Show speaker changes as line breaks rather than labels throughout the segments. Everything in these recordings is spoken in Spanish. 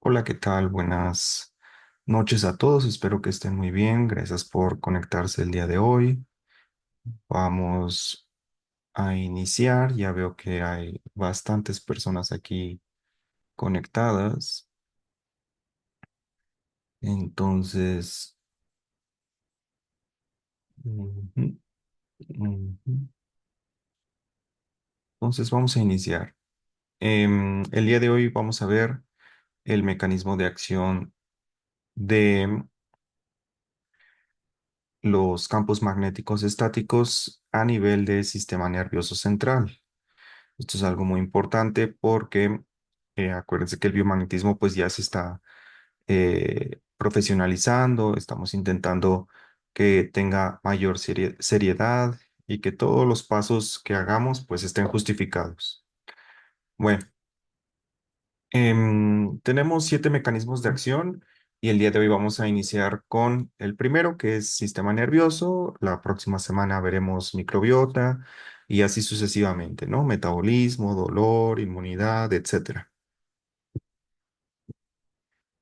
Hola, ¿qué tal? Buenas noches a todos. Espero que estén muy bien. Gracias por conectarse el día de hoy. Vamos a iniciar. Ya veo que hay bastantes personas aquí conectadas. Entonces, ujú, ujú. Entonces vamos a iniciar. El día de hoy vamos a ver el mecanismo de acción de los campos magnéticos estáticos a nivel del sistema nervioso central. Esto es algo muy importante porque acuérdense que el biomagnetismo pues ya se está profesionalizando, estamos intentando que tenga mayor seriedad y que todos los pasos que hagamos pues estén justificados. Bueno, tenemos 7 mecanismos de acción y el día de hoy vamos a iniciar con el primero, que es sistema nervioso. La próxima semana veremos microbiota y así sucesivamente, ¿no? Metabolismo, dolor, inmunidad, etcétera.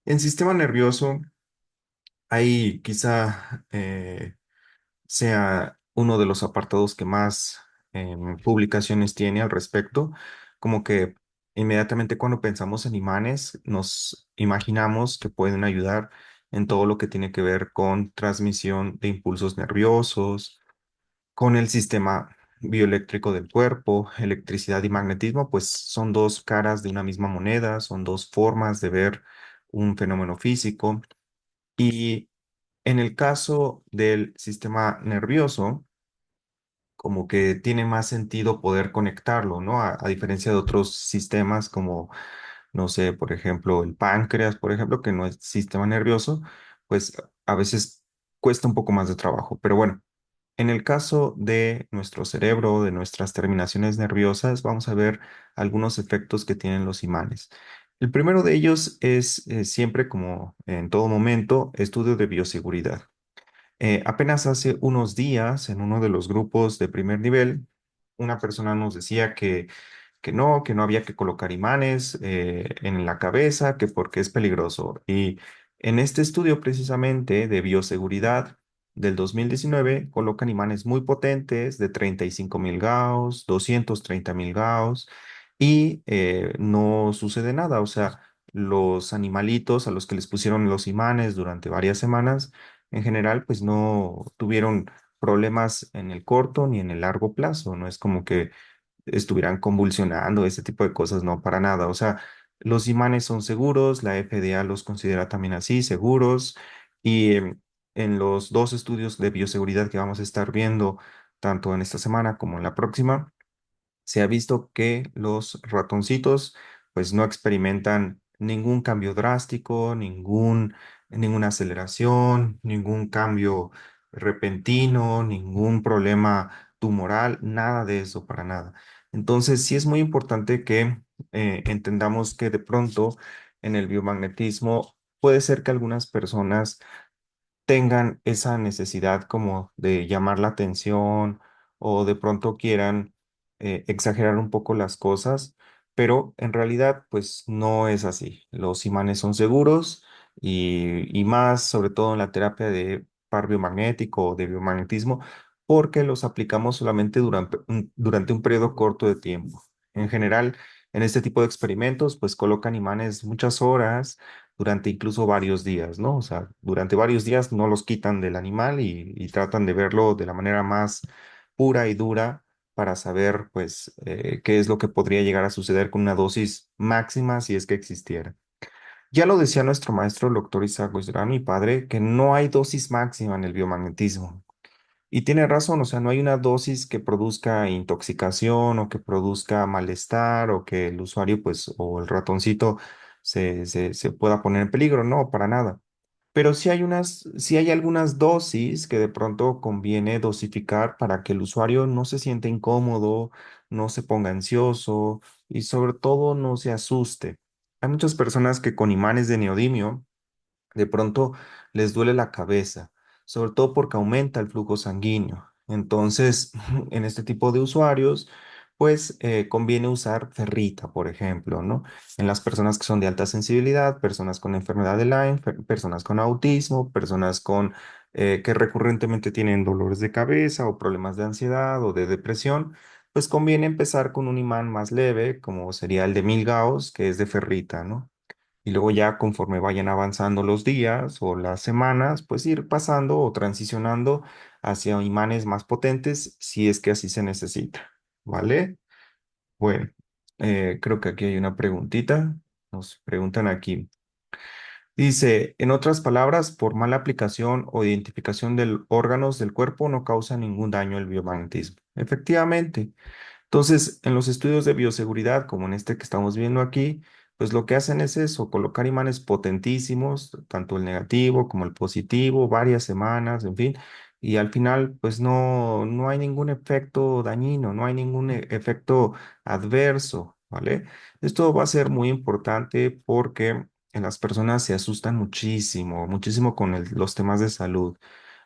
En sistema nervioso, ahí quizá sea uno de los apartados que más publicaciones tiene al respecto, como que inmediatamente cuando pensamos en imanes, nos imaginamos que pueden ayudar en todo lo que tiene que ver con transmisión de impulsos nerviosos, con el sistema bioeléctrico del cuerpo. Electricidad y magnetismo, pues son dos caras de una misma moneda, son dos formas de ver un fenómeno físico. Y en el caso del sistema nervioso, como que tiene más sentido poder conectarlo, ¿no? A diferencia de otros sistemas como, no sé, por ejemplo, el páncreas, por ejemplo, que no es sistema nervioso, pues a veces cuesta un poco más de trabajo. Pero bueno, en el caso de nuestro cerebro, de nuestras terminaciones nerviosas, vamos a ver algunos efectos que tienen los imanes. El primero de ellos es siempre, como en todo momento, estudio de bioseguridad. Apenas hace unos días, en uno de los grupos de primer nivel, una persona nos decía que no había que colocar imanes en la cabeza, que porque es peligroso. Y en este estudio precisamente de bioseguridad del 2019 colocan imanes muy potentes de 35.000 Gauss, 230.000 Gauss, y no sucede nada. O sea, los animalitos a los que les pusieron los imanes durante varias semanas, en general, pues no tuvieron problemas en el corto ni en el largo plazo. No es como que estuvieran convulsionando, ese tipo de cosas, no, para nada. O sea, los imanes son seguros, la FDA los considera también así, seguros, y en los dos estudios de bioseguridad que vamos a estar viendo, tanto en esta semana como en la próxima, se ha visto que los ratoncitos pues no experimentan ningún cambio drástico, ninguna aceleración, ningún cambio repentino, ningún problema tumoral, nada de eso para nada. Entonces sí es muy importante que entendamos que de pronto en el biomagnetismo puede ser que algunas personas tengan esa necesidad como de llamar la atención o de pronto quieran exagerar un poco las cosas, pero en realidad pues no es así. Los imanes son seguros y más sobre todo en la terapia de par biomagnético o de biomagnetismo porque los aplicamos solamente durante un periodo corto de tiempo. En general, en este tipo de experimentos pues colocan imanes muchas horas durante incluso varios días, ¿no? O sea, durante varios días no los quitan del animal y tratan de verlo de la manera más pura y dura para saber, pues, qué es lo que podría llegar a suceder con una dosis máxima si es que existiera. Ya lo decía nuestro maestro, el doctor Isaac Westran, mi padre, que no hay dosis máxima en el biomagnetismo. Y tiene razón, o sea, no hay una dosis que produzca intoxicación o que produzca malestar o que el usuario, pues, o el ratoncito se pueda poner en peligro, no, para nada. Pero sí hay algunas dosis que de pronto conviene dosificar para que el usuario no se sienta incómodo, no se ponga ansioso y sobre todo no se asuste. Hay muchas personas que con imanes de neodimio de pronto les duele la cabeza, sobre todo porque aumenta el flujo sanguíneo. Entonces, en este tipo de usuarios, pues conviene usar ferrita, por ejemplo, ¿no? En las personas que son de alta sensibilidad, personas con enfermedad de Lyme, personas con autismo, personas con que recurrentemente tienen dolores de cabeza o problemas de ansiedad o de depresión, pues conviene empezar con un imán más leve, como sería el de 1000 Gauss, que es de ferrita, ¿no? Y luego ya conforme vayan avanzando los días o las semanas, pues ir pasando o transicionando hacia imanes más potentes si es que así se necesita, ¿vale? Bueno, creo que aquí hay una preguntita. Nos preguntan aquí. Dice, en otras palabras, por mala aplicación o identificación de órganos del cuerpo no causa ningún daño el biomagnetismo. Efectivamente. Entonces, en los estudios de bioseguridad, como en este que estamos viendo aquí, pues lo que hacen es eso, colocar imanes potentísimos, tanto el negativo como el positivo, varias semanas, en fin, y al final, pues no hay ningún efecto dañino, no hay ningún efecto adverso, ¿vale? Esto va a ser muy importante porque las personas se asustan muchísimo, muchísimo con los temas de salud.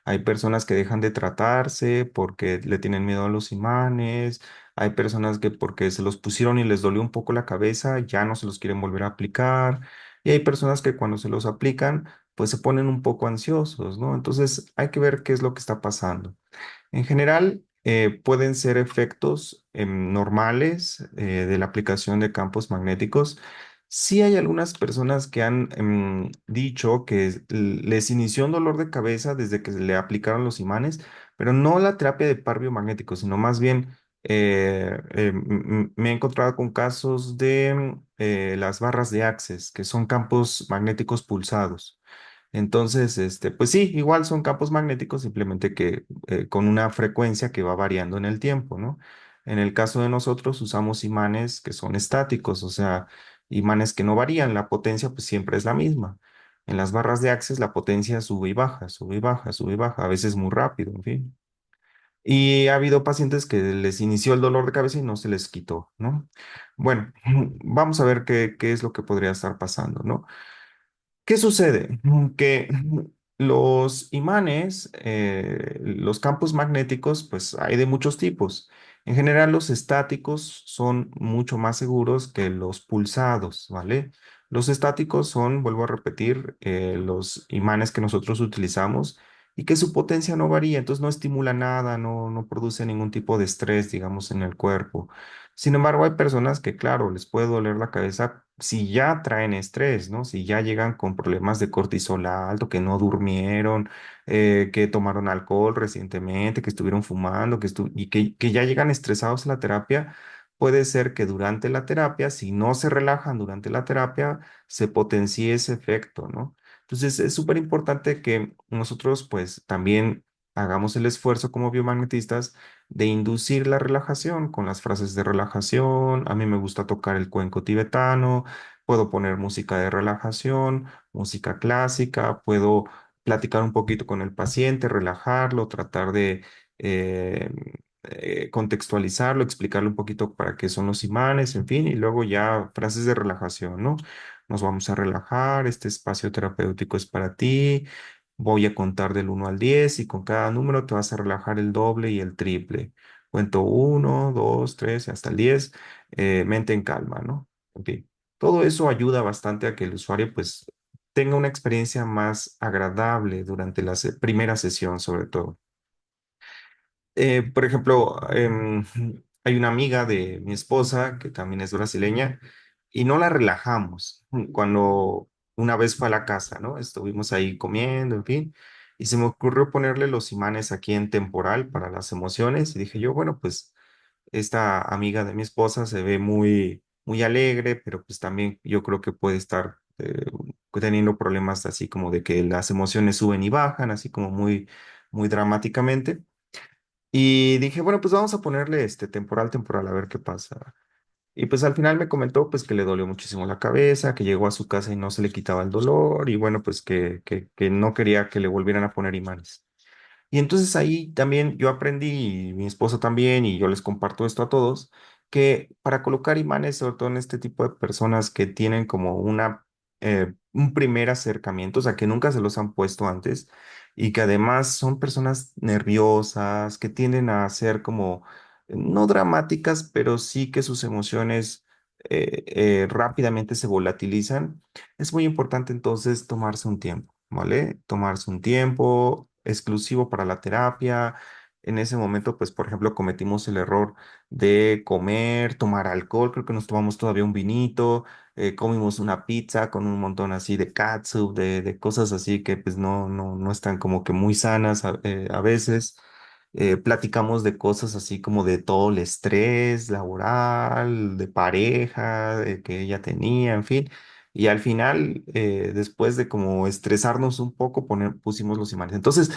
Hay personas que dejan de tratarse porque le tienen miedo a los imanes. Hay personas que porque se los pusieron y les dolió un poco la cabeza, ya no se los quieren volver a aplicar. Y hay personas que cuando se los aplican, pues se ponen un poco ansiosos, ¿no? Entonces hay que ver qué es lo que está pasando. En general, pueden ser efectos normales de la aplicación de campos magnéticos. Sí hay algunas personas que han dicho que les inició un dolor de cabeza desde que se le aplicaron los imanes, pero no la terapia de par biomagnético, sino más bien me he encontrado con casos de las barras de Access, que son campos magnéticos pulsados. Entonces, pues sí, igual son campos magnéticos, simplemente que con una frecuencia que va variando en el tiempo, ¿no? En el caso de nosotros usamos imanes que son estáticos, o sea, imanes que no varían, la potencia pues siempre es la misma. En las barras de Access la potencia sube y baja, sube y baja, sube y baja, a veces muy rápido, en fin. Y ha habido pacientes que les inició el dolor de cabeza y no se les quitó, ¿no? Bueno, vamos a ver qué es lo que podría estar pasando, ¿no? ¿Qué sucede? Que los imanes, los campos magnéticos, pues hay de muchos tipos. En general, los estáticos son mucho más seguros que los pulsados, ¿vale? Los estáticos son, vuelvo a repetir, los imanes que nosotros utilizamos y que su potencia no varía, entonces no estimula nada, no produce ningún tipo de estrés, digamos, en el cuerpo. Sin embargo, hay personas que, claro, les puede doler la cabeza si ya traen estrés, ¿no? Si ya llegan con problemas de cortisol alto, que no durmieron, que tomaron alcohol recientemente, que estuvieron fumando, y que ya llegan estresados a la terapia, puede ser que durante la terapia, si no se relajan durante la terapia, se potencie ese efecto, ¿no? Entonces, es súper importante que nosotros, pues, también hagamos el esfuerzo como biomagnetistas de inducir la relajación con las frases de relajación. A mí me gusta tocar el cuenco tibetano, puedo poner música de relajación, música clásica, puedo platicar un poquito con el paciente, relajarlo, tratar de eh, contextualizarlo, explicarle un poquito para qué son los imanes, en fin, y luego ya frases de relajación, ¿no? Nos vamos a relajar, este espacio terapéutico es para ti. Voy a contar del 1 al 10 y con cada número te vas a relajar el doble y el triple. Cuento 1, 2, 3 y hasta el 10, mente en calma, ¿no? En fin, todo eso ayuda bastante a que el usuario pues tenga una experiencia más agradable durante la primera sesión, sobre todo. Por ejemplo, hay una amiga de mi esposa que también es brasileña y no la relajamos cuando una vez fue a la casa, ¿no? Estuvimos ahí comiendo, en fin, y se me ocurrió ponerle los imanes aquí en temporal para las emociones y dije yo, bueno, pues esta amiga de mi esposa se ve muy, muy alegre, pero pues también yo creo que puede estar teniendo problemas así como de que las emociones suben y bajan, así como muy, muy dramáticamente. Y dije, bueno, pues vamos a ponerle este temporal, temporal, a ver qué pasa. Y pues al final me comentó pues que le dolió muchísimo la cabeza, que llegó a su casa y no se le quitaba el dolor y bueno, pues que no quería que le volvieran a poner imanes. Y entonces ahí también yo aprendí, y mi esposo también, y yo les comparto esto a todos, que para colocar imanes, sobre todo en este tipo de personas que tienen como un primer acercamiento, o sea, que nunca se los han puesto antes, y que además son personas nerviosas, que tienden a ser como no dramáticas, pero sí que sus emociones rápidamente se volatilizan, es muy importante entonces tomarse un tiempo, ¿vale? Tomarse un tiempo exclusivo para la terapia. En ese momento, pues, por ejemplo, cometimos el error de comer, tomar alcohol, creo que nos tomamos todavía un vinito, comimos una pizza con un montón así de catsup, de cosas así que pues no están como que muy sanas a veces. Platicamos de cosas así como de todo el estrés laboral, de pareja, que ella tenía, en fin. Y al final, después de como estresarnos un poco, pusimos los imanes. Entonces,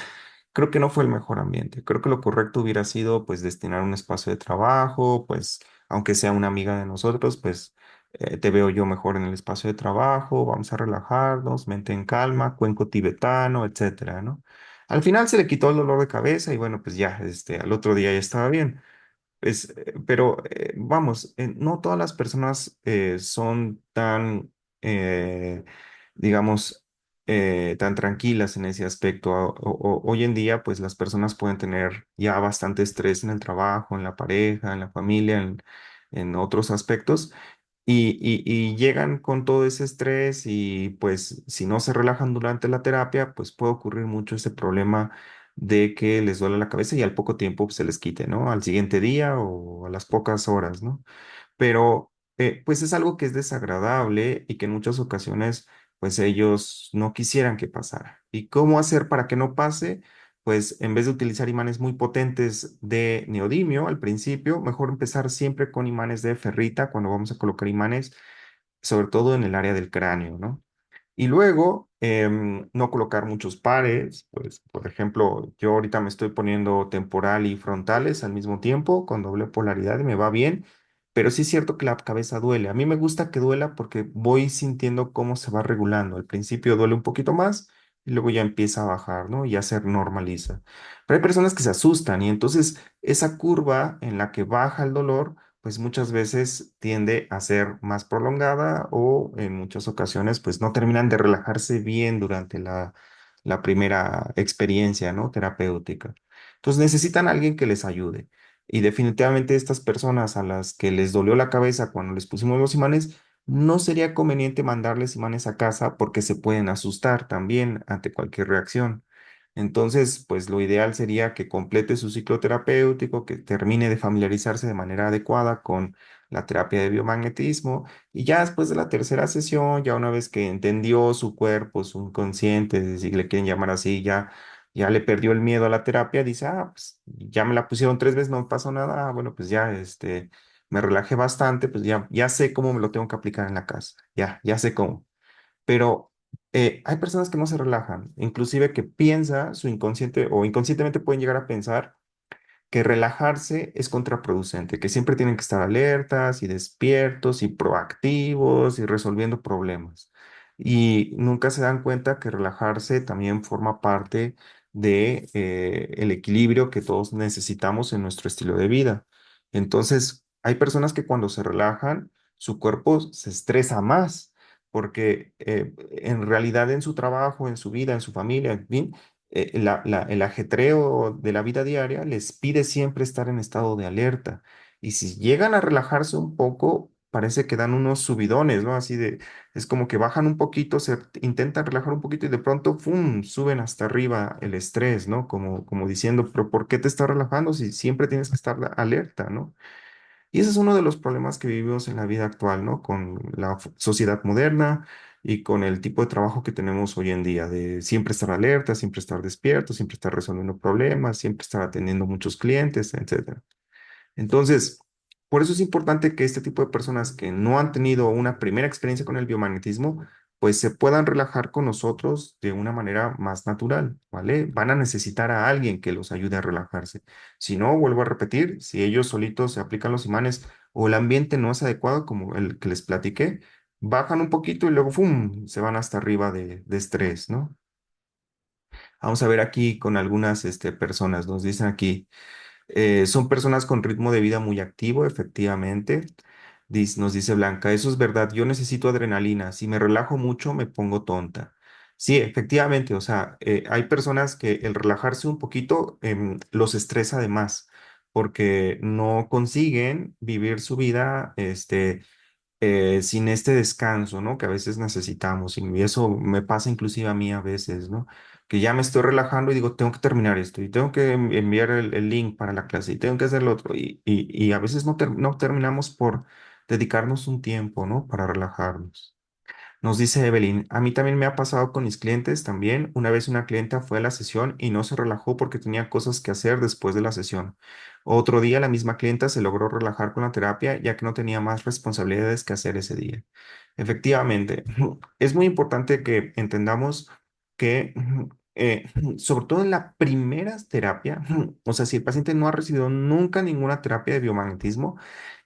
creo que no fue el mejor ambiente. Creo que lo correcto hubiera sido pues destinar un espacio de trabajo, pues aunque sea una amiga de nosotros, pues te veo yo mejor en el espacio de trabajo, vamos a relajarnos, mente en calma, cuenco tibetano, etcétera, ¿no? Al final se le quitó el dolor de cabeza y bueno, pues ya, al otro día ya estaba bien. Pero vamos, no todas las personas son tan, digamos, tan tranquilas en ese aspecto. Hoy en día, pues las personas pueden tener ya bastante estrés en el trabajo, en la pareja, en la familia, en otros aspectos. Y llegan con todo ese estrés y pues si no se relajan durante la terapia, pues puede ocurrir mucho ese problema de que les duele la cabeza y al poco tiempo pues, se les quite, ¿no? Al siguiente día o a las pocas horas, ¿no? Pero pues es algo que es desagradable y que en muchas ocasiones pues ellos no quisieran que pasara. ¿Y cómo hacer para que no pase? Pues en vez de utilizar imanes muy potentes de neodimio al principio, mejor empezar siempre con imanes de ferrita cuando vamos a colocar imanes, sobre todo en el área del cráneo, ¿no? Y luego, no colocar muchos pares, pues, por ejemplo, yo ahorita me estoy poniendo temporal y frontales al mismo tiempo, con doble polaridad y me va bien, pero sí es cierto que la cabeza duele. A mí me gusta que duela porque voy sintiendo cómo se va regulando. Al principio duele un poquito más y luego ya empieza a bajar, ¿no? Y ya se normaliza. Pero hay personas que se asustan y entonces esa curva en la que baja el dolor pues muchas veces tiende a ser más prolongada o en muchas ocasiones pues no terminan de relajarse bien durante la primera experiencia, ¿no? Terapéutica. Entonces necesitan a alguien que les ayude. Y definitivamente estas personas a las que les dolió la cabeza cuando les pusimos los imanes, no sería conveniente mandarles imanes a casa porque se pueden asustar también ante cualquier reacción. Entonces, pues lo ideal sería que complete su ciclo terapéutico, que termine de familiarizarse de manera adecuada con la terapia de biomagnetismo y ya después de la tercera sesión, ya una vez que entendió su cuerpo, su inconsciente, si le quieren llamar así, ya le perdió el miedo a la terapia, dice, ah, pues ya me la pusieron 3 veces, no pasó nada, ah, bueno, pues ya, me relajé bastante, pues ya sé cómo me lo tengo que aplicar en la casa, ya sé cómo. Pero hay personas que no se relajan, inclusive que piensa su inconsciente o inconscientemente pueden llegar a pensar que relajarse es contraproducente, que siempre tienen que estar alertas y despiertos y proactivos y resolviendo problemas. Y nunca se dan cuenta que relajarse también forma parte de el equilibrio que todos necesitamos en nuestro estilo de vida. Entonces, hay personas que cuando se relajan, su cuerpo se estresa más, porque en realidad en su trabajo, en su vida, en su familia, en fin, el ajetreo de la vida diaria les pide siempre estar en estado de alerta. Y si llegan a relajarse un poco, parece que dan unos subidones, ¿no? Así de, es como que bajan un poquito, se intentan relajar un poquito y de pronto, ¡fum!, suben hasta arriba el estrés, ¿no? Como diciendo, pero ¿por qué te estás relajando si siempre tienes que estar alerta, ¿no? Y ese es uno de los problemas que vivimos en la vida actual, ¿no? Con la sociedad moderna y con el tipo de trabajo que tenemos hoy en día, de siempre estar alerta, siempre estar despierto, siempre estar resolviendo problemas, siempre estar atendiendo muchos clientes, etcétera. Entonces, por eso es importante que este tipo de personas que no han tenido una primera experiencia con el biomagnetismo, pues se puedan relajar con nosotros de una manera más natural, ¿vale? Van a necesitar a alguien que los ayude a relajarse. Si no, vuelvo a repetir, si ellos solitos se aplican los imanes o el ambiente no es adecuado, como el que les platiqué, bajan un poquito y luego, ¡fum!, se van hasta arriba de estrés, ¿no? Vamos a ver aquí con algunas personas, nos dicen aquí. Son personas con ritmo de vida muy activo, efectivamente. Nos dice Blanca, eso es verdad, yo necesito adrenalina. Si me relajo mucho, me pongo tonta. Sí, efectivamente, o sea, hay personas que el relajarse un poquito los estresa de más, porque no consiguen vivir su vida, sin este descanso, ¿no? Que a veces necesitamos. Y eso me pasa inclusive a mí a veces, ¿no? Que ya me estoy relajando y digo, tengo que terminar esto y tengo que enviar el link para la clase y tengo que hacer lo otro. Y a veces no terminamos por dedicarnos un tiempo, ¿no? Para relajarnos. Nos dice Evelyn, a mí también me ha pasado con mis clientes también. Una vez una clienta fue a la sesión y no se relajó porque tenía cosas que hacer después de la sesión. Otro día la misma clienta se logró relajar con la terapia ya que no tenía más responsabilidades que hacer ese día. Efectivamente, es muy importante que entendamos que, sobre todo en la primera terapia, o sea, si el paciente no ha recibido nunca ninguna terapia de biomagnetismo,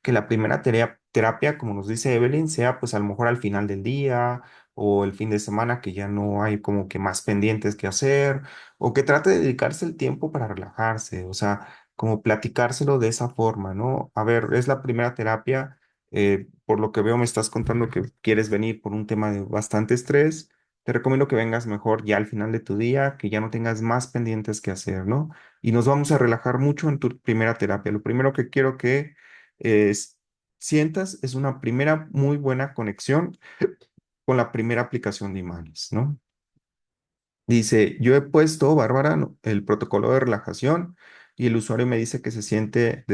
que la primera terapia, como nos dice Evelyn, sea pues a lo mejor al final del día o el fin de semana que ya no hay como que más pendientes que hacer, o que trate de dedicarse el tiempo para relajarse, o sea, como platicárselo de esa forma, ¿no? A ver, es la primera terapia, por lo que veo me estás contando que quieres venir por un tema de bastante estrés. Te recomiendo que vengas mejor ya al final de tu día, que ya no tengas más pendientes que hacer, ¿no? Y nos vamos a relajar mucho en tu primera terapia. Lo primero que quiero que es, sientas es una primera muy buena conexión con la primera aplicación de imanes, ¿no? Dice, yo he puesto, Bárbara, ¿no?, el protocolo de relajación y el usuario me dice que se siente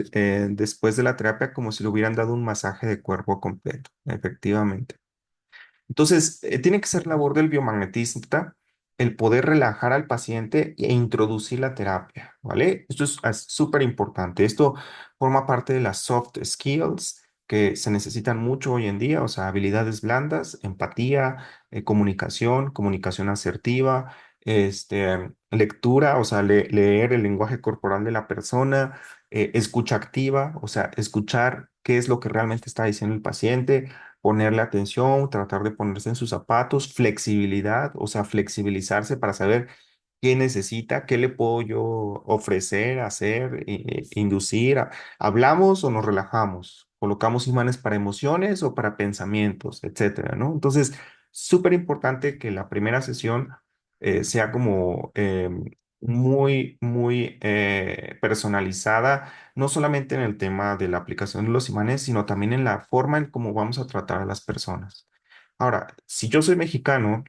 después de la terapia como si le hubieran dado un masaje de cuerpo completo, efectivamente. Entonces, tiene que ser labor del biomagnetista el poder relajar al paciente e introducir la terapia, ¿vale? Esto es súper importante. Esto forma parte de las soft skills que se necesitan mucho hoy en día, o sea, habilidades blandas, empatía, comunicación asertiva, lectura, o sea, leer el lenguaje corporal de la persona, escucha activa, o sea, escuchar qué es lo que realmente está diciendo el paciente, ponerle atención, tratar de ponerse en sus zapatos, flexibilidad, o sea, flexibilizarse para saber qué necesita, qué le puedo yo ofrecer, hacer, inducir. ¿Hablamos o nos relajamos? ¿Colocamos imanes para emociones o para pensamientos, etcétera, ¿no? Entonces, súper importante que la primera sesión sea como muy personalizada, no solamente en el tema de la aplicación de los imanes, sino también en la forma en cómo vamos a tratar a las personas. Ahora, si yo soy mexicano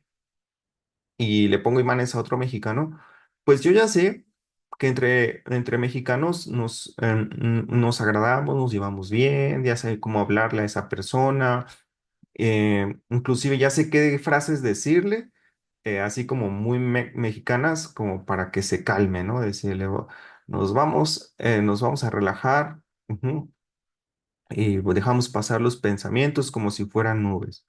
y le pongo imanes a otro mexicano, pues yo ya sé que entre mexicanos nos agradamos, nos llevamos bien, ya sé cómo hablarle a esa persona, inclusive ya sé qué frases decirle, así como muy mexicanas, como para que se calme, ¿no? Decirle, "Oh, nos vamos a relajar, ujú, y pues, dejamos pasar los pensamientos como si fueran nubes,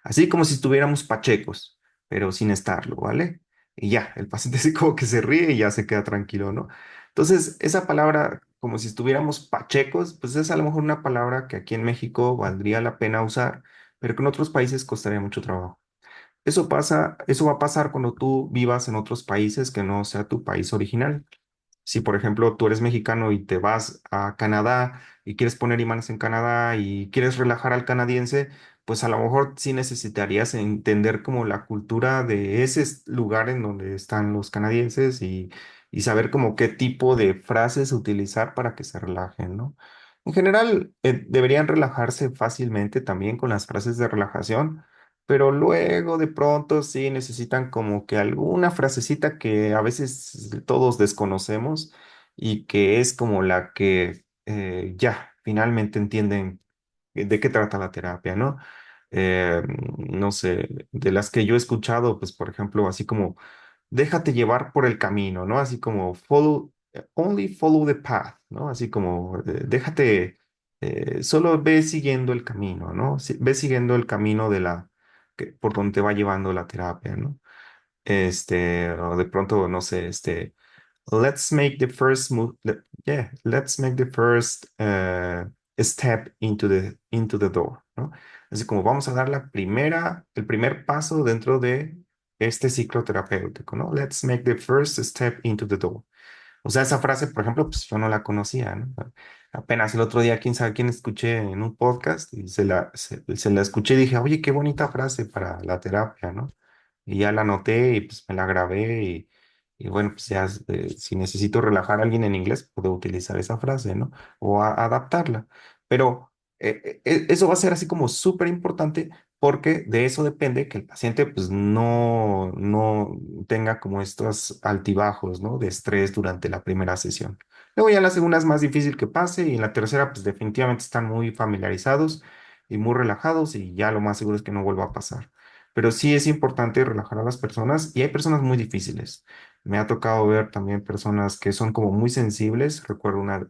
así como si estuviéramos pachecos, pero sin estarlo, ¿vale? Y ya, el paciente así como que se ríe y ya se queda tranquilo, ¿no? Entonces, esa palabra, como si estuviéramos pachecos, pues es a lo mejor una palabra que aquí en México valdría la pena usar, pero que en otros países costaría mucho trabajo. Eso va a pasar cuando tú vivas en otros países que no sea tu país original. Si, por ejemplo, tú eres mexicano y te vas a Canadá y quieres poner imanes en Canadá y quieres relajar al canadiense, pues a lo mejor sí necesitarías entender como la cultura de ese lugar en donde están los canadienses y saber como qué tipo de frases utilizar para que se relajen, ¿no? En general, deberían relajarse fácilmente también con las frases de relajación, pero luego de pronto sí necesitan como que alguna frasecita que a veces todos desconocemos y que es como la que ya finalmente entienden de qué trata la terapia, ¿no? No sé, de las que yo he escuchado, pues por ejemplo, así como déjate llevar por el camino, ¿no? Así como only follow the path, ¿no? Así como déjate, solo ve siguiendo el camino, ¿no? Ve siguiendo el camino por donde te va llevando la terapia, ¿no? O de pronto, no sé, let's make the first move, yeah, let's make the first step into the door, ¿no? Así como vamos a dar el primer paso dentro de este ciclo terapéutico, ¿no? Let's make the first step into the door. O sea, esa frase, por ejemplo, pues yo no la conocía, ¿no? Apenas el otro día, quién sabe quién escuché en un podcast y se la escuché y dije, oye, qué bonita frase para la terapia, ¿no? Y ya la anoté y pues me la grabé Y bueno, pues ya si necesito relajar a alguien en inglés, puedo utilizar esa frase, ¿no? O adaptarla. Pero eso va a ser así como súper importante porque de eso depende que el paciente pues no tenga como estos altibajos, ¿no? De estrés durante la primera sesión. Luego ya la segunda es más difícil que pase y en la tercera pues definitivamente están muy familiarizados y muy relajados y ya lo más seguro es que no vuelva a pasar. Pero sí es importante relajar a las personas y hay personas muy difíciles. Me ha tocado ver también personas que son como muy sensibles. Recuerdo una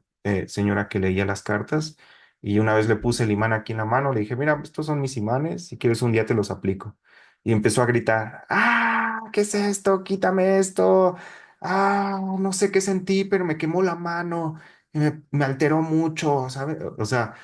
señora que leía las cartas y una vez le puse el imán aquí en la mano, le dije, mira, estos son mis imanes, si quieres un día te los aplico. Y empezó a gritar, ¡ah! ¿Qué es esto? Quítame esto. Ah, no sé qué sentí, pero me quemó la mano y me alteró mucho, ¿sabes? O sea,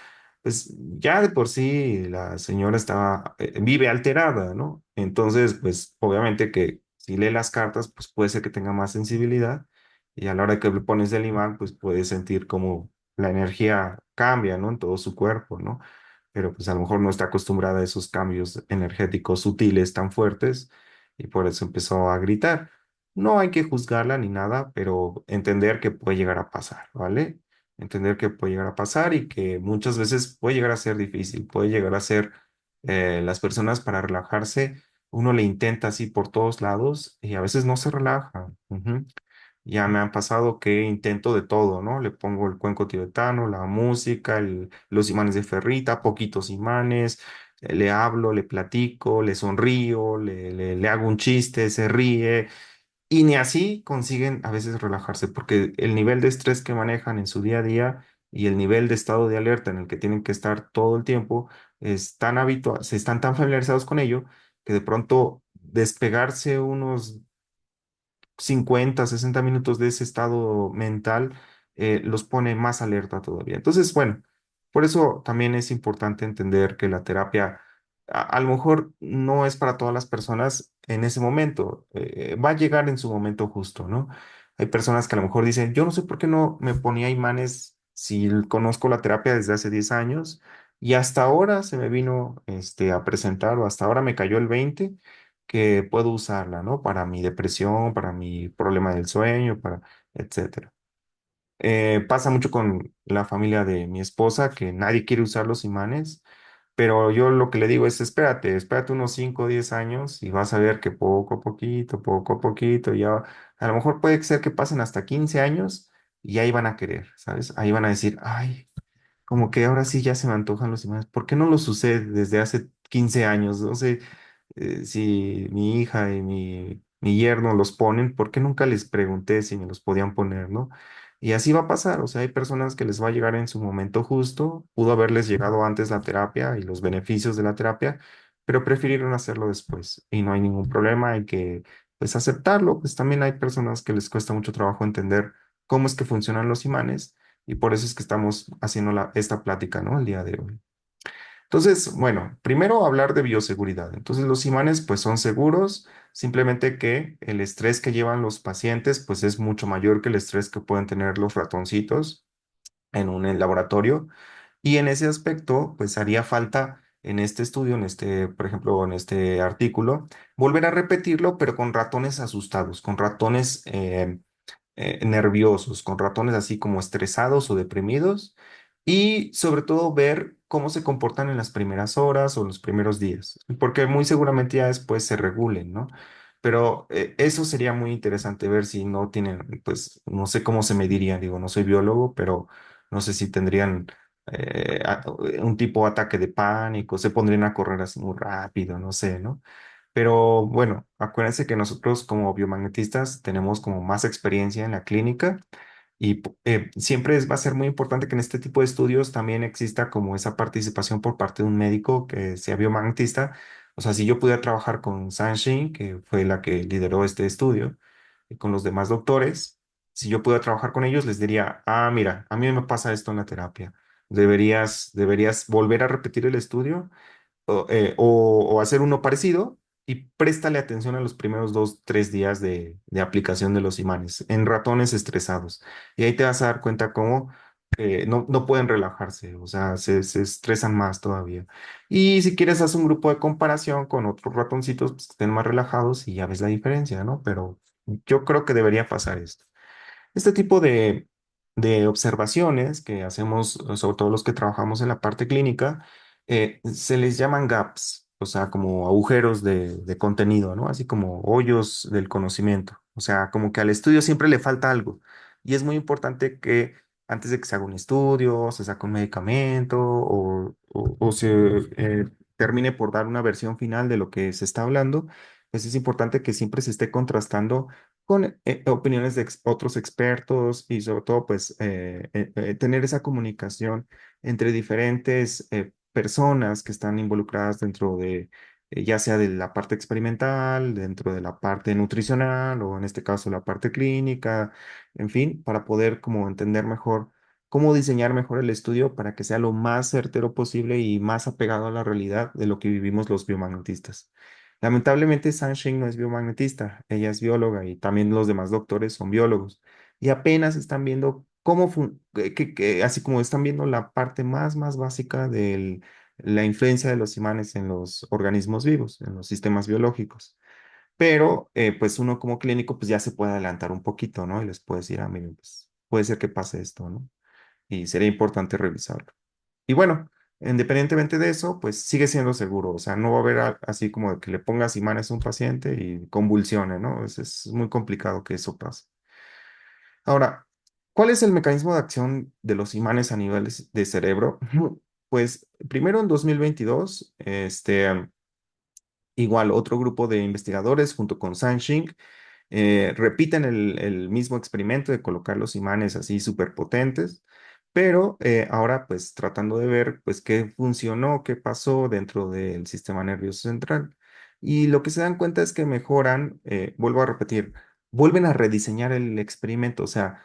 pues ya de por sí la señora estaba, vive alterada, ¿no? Entonces, pues obviamente que si lee las cartas, pues puede ser que tenga más sensibilidad y a la hora que le pones el imán, pues puede sentir como la energía cambia, ¿no? En todo su cuerpo, ¿no? Pero pues a lo mejor no está acostumbrada a esos cambios energéticos sutiles tan fuertes y por eso empezó a gritar. No hay que juzgarla ni nada, pero entender que puede llegar a pasar, ¿vale? Entender que puede llegar a pasar y que muchas veces puede llegar a ser difícil, puede llegar a ser las personas para relajarse, uno le intenta así por todos lados y a veces no se relaja. Ujú. Ya me han pasado que intento de todo, ¿no? Le pongo el cuenco tibetano, la música, los imanes de ferrita, poquitos imanes, le hablo, le platico, le sonrío, le hago un chiste, se ríe y ni así consiguen a veces relajarse porque el nivel de estrés que manejan en su día a día y el nivel de estado de alerta en el que tienen que estar todo el tiempo es tan habitual, se están tan familiarizados con ello que de pronto despegarse unos 50, 60 minutos de ese estado mental los pone más alerta todavía. Entonces, bueno, por eso también es importante entender que la terapia a lo mejor no es para todas las personas en ese momento, va a llegar en su momento justo, ¿no? Hay personas que a lo mejor dicen, yo no sé por qué no me ponía imanes si conozco la terapia desde hace 10 años y hasta ahora se me vino a presentar o hasta ahora me cayó el 20 que puedo usarla, ¿no? Para mi depresión, para mi problema del sueño, para etcétera. Pasa mucho con la familia de mi esposa que nadie quiere usar los imanes, pero yo lo que le digo es espérate unos 5 o 10 años y vas a ver que poco a poquito, ya a lo mejor puede ser que pasen hasta 15 años y ahí van a querer, ¿sabes? Ahí van a decir, ay, como que ahora sí ya se me antojan los imanes. ¿Por qué no los usé desde hace 15 años? No sé si mi hija y mi yerno los ponen, ¿por qué nunca les pregunté si me los podían poner, ¿no? Y así va a pasar. O sea, hay personas que les va a llegar en su momento justo. Pudo haberles llegado antes la terapia y los beneficios de la terapia, pero prefirieron hacerlo después. Y no hay ningún problema, hay que, pues, aceptarlo. Pues también hay personas que les cuesta mucho trabajo entender cómo es que funcionan los imanes y por eso es que estamos haciendo esta plática, ¿no? El día de hoy. Entonces, bueno, primero hablar de bioseguridad. Entonces, los imanes pues son seguros, simplemente que el estrés que llevan los pacientes pues es mucho mayor que el estrés que pueden tener los ratoncitos en un laboratorio. Y en ese aspecto pues haría falta en este estudio, por ejemplo, en este artículo, volver a repetirlo, pero con ratones asustados, con ratones nerviosos, con ratones así como estresados o deprimidos, y sobre todo ver cómo se comportan en las primeras horas o los primeros días, porque muy seguramente ya después se regulen, ¿no? Pero eso sería muy interesante ver si no tienen, pues no sé cómo se mediría, digo, no soy biólogo, pero no sé si tendrían un tipo de ataque de pánico, se pondrían a correr así muy rápido, no sé, ¿no? Pero bueno, acuérdense que nosotros como biomagnetistas tenemos como más experiencia en la clínica y siempre va a ser muy importante que en este tipo de estudios también exista como esa participación por parte de un médico que sea biomagnetista. O sea, si yo pudiera trabajar con Sanshin, que fue la que lideró este estudio, y con los demás doctores, si yo pudiera trabajar con ellos, les diría, ah, mira, a mí me pasa esto en la terapia. Deberías volver a repetir el estudio o hacer uno parecido y préstale atención a los primeros 2, 3 días de aplicación de los imanes en ratones estresados. Y ahí te vas a dar cuenta cómo no pueden relajarse, o sea, se estresan más todavía. Y si quieres, haz un grupo de comparación con otros ratoncitos pues, que estén más relajados y ya ves la diferencia, ¿no? Pero Yo creo que debería pasar esto. Este tipo de observaciones que hacemos, sobre todo los que trabajamos en la parte clínica, se les llaman gaps, o sea, como agujeros de contenido, ¿no? Así como hoyos del conocimiento. O sea, como que al estudio siempre le falta algo. Y es muy importante que antes de que se haga un estudio, se saque un medicamento o se termine por dar una versión final de lo que se está hablando, pues es importante que siempre se esté contrastando con opiniones de otros expertos y sobre todo pues tener esa comunicación entre diferentes personas que están involucradas dentro de ya sea de la parte experimental, dentro de la parte nutricional o en este caso la parte clínica, en fin, para poder como entender mejor cómo diseñar mejor el estudio para que sea lo más certero posible y más apegado a la realidad de lo que vivimos los biomagnetistas. Lamentablemente, Sunshine no es biomagnetista, ella es bióloga y también los demás doctores son biólogos. Y apenas están viendo así como están viendo la parte más básica de la influencia de los imanes en los organismos vivos, en los sistemas biológicos. Pero, pues uno como clínico, pues ya se puede adelantar un poquito, ¿no? Y les puede decir, miren, pues puede ser que pase esto, ¿no? Y sería importante revisarlo. Y bueno, independientemente de eso, pues sigue siendo seguro. O sea, no va a haber así como de que le pongas imanes a un paciente y convulsione, ¿no? Es muy complicado que eso pase. Ahora, ¿cuál es el mecanismo de acción de los imanes a nivel de cerebro? Pues primero en 2022, igual otro grupo de investigadores junto con Sanshing repiten el mismo experimento de colocar los imanes así súper potentes, pero ahora pues tratando de ver pues qué funcionó, qué pasó dentro del sistema nervioso central. Y lo que se dan cuenta es que mejoran, vuelvo a repetir, vuelven a rediseñar el experimento, o sea,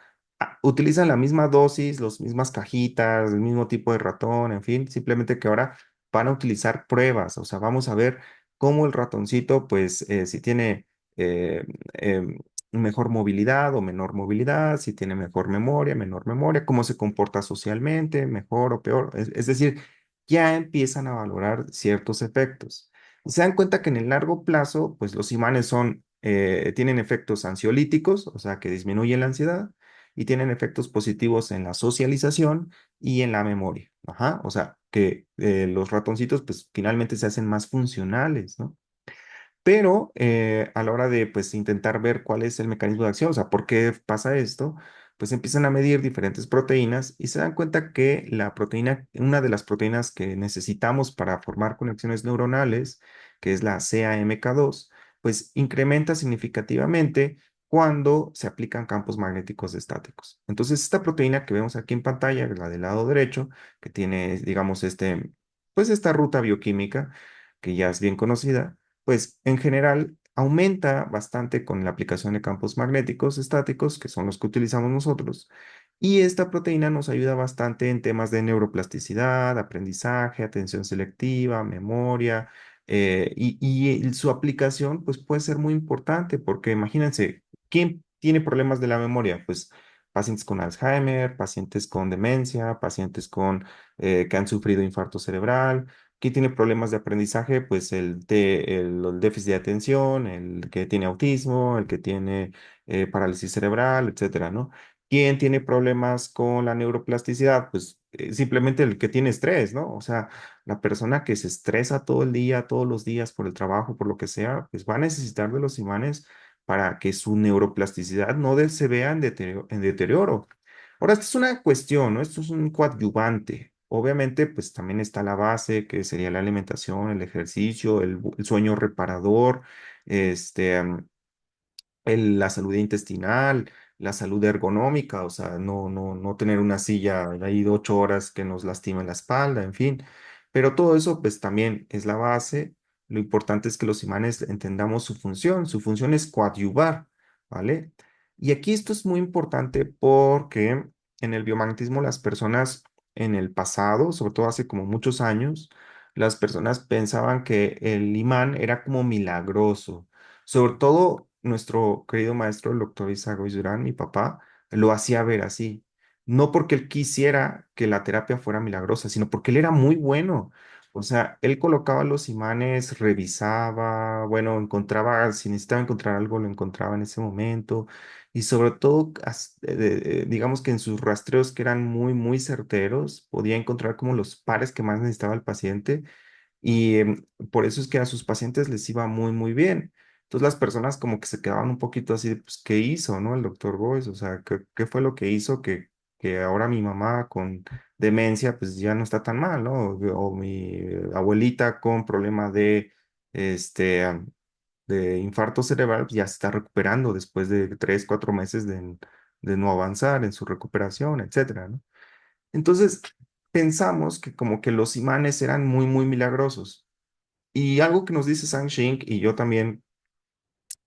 utilizan la misma dosis, las mismas cajitas, el mismo tipo de ratón, en fin, simplemente que ahora van a utilizar pruebas, o sea, vamos a ver cómo el ratoncito, pues, si tiene eh, em, mejor movilidad o menor movilidad, si tiene mejor memoria, menor memoria, cómo se comporta socialmente, mejor o peor. Es decir, ya empiezan a valorar ciertos efectos. Y se dan cuenta que en el largo plazo, pues los imanes tienen efectos ansiolíticos, o sea, que disminuyen la ansiedad, y tienen efectos positivos en la socialización y en la memoria. Ajá, o sea, que los ratoncitos, pues finalmente se hacen más funcionales, ¿no? Pero a la hora de pues intentar ver cuál es el mecanismo de acción, o sea, por qué pasa esto, pues empiezan a medir diferentes proteínas y se dan cuenta que una de las proteínas que necesitamos para formar conexiones neuronales, que es la CAMK2, pues incrementa significativamente cuando se aplican campos magnéticos estáticos. Entonces, esta proteína que vemos aquí en pantalla, la del lado derecho, que tiene, digamos, pues esta ruta bioquímica que ya es bien conocida, pues en general aumenta bastante con la aplicación de campos magnéticos estáticos, que son los que utilizamos nosotros. Y esta proteína nos ayuda bastante en temas de neuroplasticidad, aprendizaje, atención selectiva, memoria, y su aplicación pues puede ser muy importante porque imagínense, ¿quién tiene problemas de la memoria? Pues pacientes con Alzheimer, pacientes con demencia, pacientes que han sufrido infarto cerebral. ¿Quién tiene problemas de aprendizaje? Pues el déficit de atención, el que tiene autismo, el que tiene parálisis cerebral, etcétera, ¿no? ¿Quién tiene problemas con la neuroplasticidad? Pues simplemente el que tiene estrés, ¿no? O sea, la persona que se estresa todo el día, todos los días por el trabajo, por lo que sea, pues va a necesitar de los imanes para que su neuroplasticidad no se vea en deterioro. Ahora, esto es una cuestión, ¿no? Esto es un coadyuvante. Obviamente, pues también está la base, que sería la alimentación, el ejercicio, el sueño reparador, este, la salud intestinal, la salud ergonómica, o sea, no tener una silla ahí de 8 horas que nos lastime la espalda, en fin. Pero todo eso, pues también es la base. Lo importante es que los imanes entendamos su función. Su función es coadyuvar, ¿vale? Y aquí esto es muy importante porque en el biomagnetismo las personas en el pasado, sobre todo hace como muchos años, las personas pensaban que el imán era como milagroso. Sobre todo nuestro querido maestro, el doctor Isaac Durán, mi papá, lo hacía ver así. No porque él quisiera que la terapia fuera milagrosa, sino porque él era muy bueno. O sea, él colocaba los imanes, revisaba, bueno, encontraba, si necesitaba encontrar algo, lo encontraba en ese momento. Y sobre todo, digamos que en sus rastreos que eran muy, muy certeros, podía encontrar como los pares que más necesitaba el paciente y por eso es que a sus pacientes les iba muy, muy bien. Entonces las personas como que se quedaban un poquito así de, pues, ¿qué hizo, no? El doctor Boyce, o sea, ¿qué fue lo que hizo que ahora mi mamá con demencia, pues ya no está tan mal, ¿no? O mi abuelita con problema este, de infarto cerebral, pues ya se está recuperando después de 3, 4 meses de no avanzar en su recuperación, etcétera, ¿no? Entonces, pensamos que como que los imanes eran muy, muy milagrosos. Y algo que nos dice Sang Shing, y yo también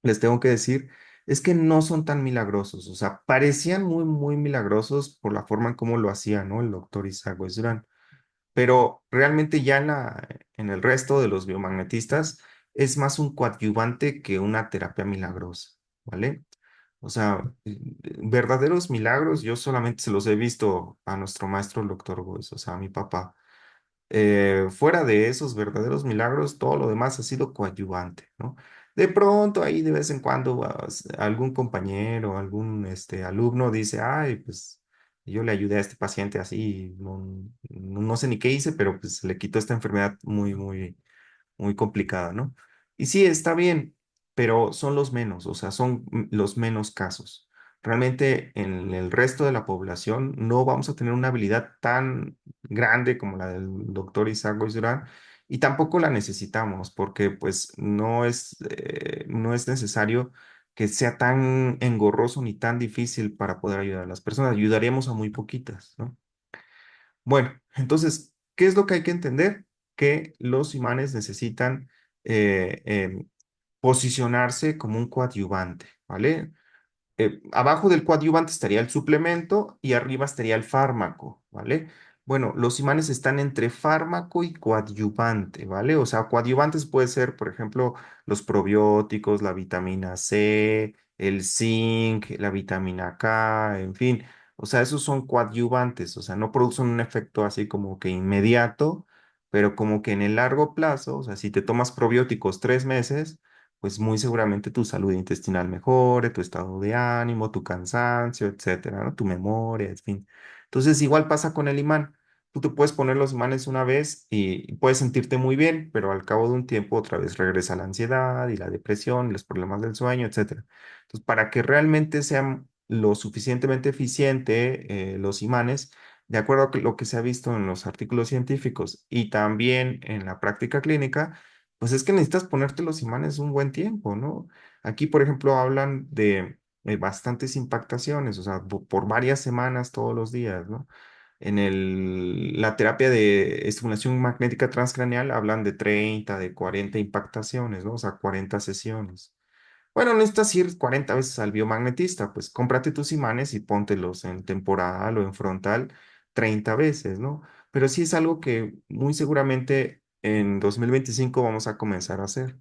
les tengo que decir, es que no son tan milagrosos. O sea, parecían muy, muy milagrosos por la forma en cómo lo hacía, ¿no? El doctor Isaac Weisbrand. Pero realmente ya en el resto de los biomagnetistas es más un coadyuvante que una terapia milagrosa, ¿vale? O sea, verdaderos milagros, yo solamente se los he visto a nuestro maestro, el doctor Boyce, o sea, a mi papá. Fuera de esos verdaderos milagros, todo lo demás ha sido coadyuvante, ¿no? De pronto, ahí de vez en cuando, algún compañero, algún alumno dice, ay, pues yo le ayudé a este paciente así, no sé ni qué hice, pero pues se le quitó esta enfermedad muy, muy, muy complicada, ¿no? Y sí, está bien, pero son los menos, o sea, son los menos casos. Realmente en el resto de la población no vamos a tener una habilidad tan grande como la del doctor Isaac Durán y tampoco la necesitamos porque pues no es necesario que sea tan engorroso ni tan difícil para poder ayudar a las personas. Ayudaríamos a muy poquitas, ¿no? Bueno, entonces, ¿qué es lo que hay que entender? Que los imanes necesitan posicionarse como un coadyuvante, ¿vale? Abajo del coadyuvante estaría el suplemento y arriba estaría el fármaco, ¿vale? Bueno, los imanes están entre fármaco y coadyuvante, ¿vale? O sea, coadyuvantes puede ser, por ejemplo, los probióticos, la vitamina C, el zinc, la vitamina K, en fin. O sea, esos son coadyuvantes, o sea, no producen un efecto así como que inmediato, pero como que en el largo plazo, o sea, si te tomas probióticos 3 meses, pues muy seguramente tu salud intestinal mejore, tu estado de ánimo, tu cansancio, etcétera, ¿no? Tu memoria, en fin. Entonces, igual pasa con el imán. Tú te puedes poner los imanes una vez y puedes sentirte muy bien, pero al cabo de un tiempo otra vez regresa la ansiedad y la depresión, y los problemas del sueño, etcétera. Entonces, para que realmente sean lo suficientemente eficiente los imanes, de acuerdo a lo que se ha visto en los artículos científicos y también en la práctica clínica, pues es que necesitas ponerte los imanes un buen tiempo, ¿no? Aquí, por ejemplo, hablan de bastantes impactaciones, o sea, por varias semanas todos los días, ¿no? La terapia de estimulación magnética transcraneal hablan de 30, de 40 impactaciones, ¿no? O sea, 40 sesiones. Bueno, no necesitas ir 40 veces al biomagnetista, pues cómprate tus imanes y póntelos en temporal o en frontal 30 veces, ¿no? Pero sí es algo que muy seguramente en 2025 vamos a comenzar a hacer.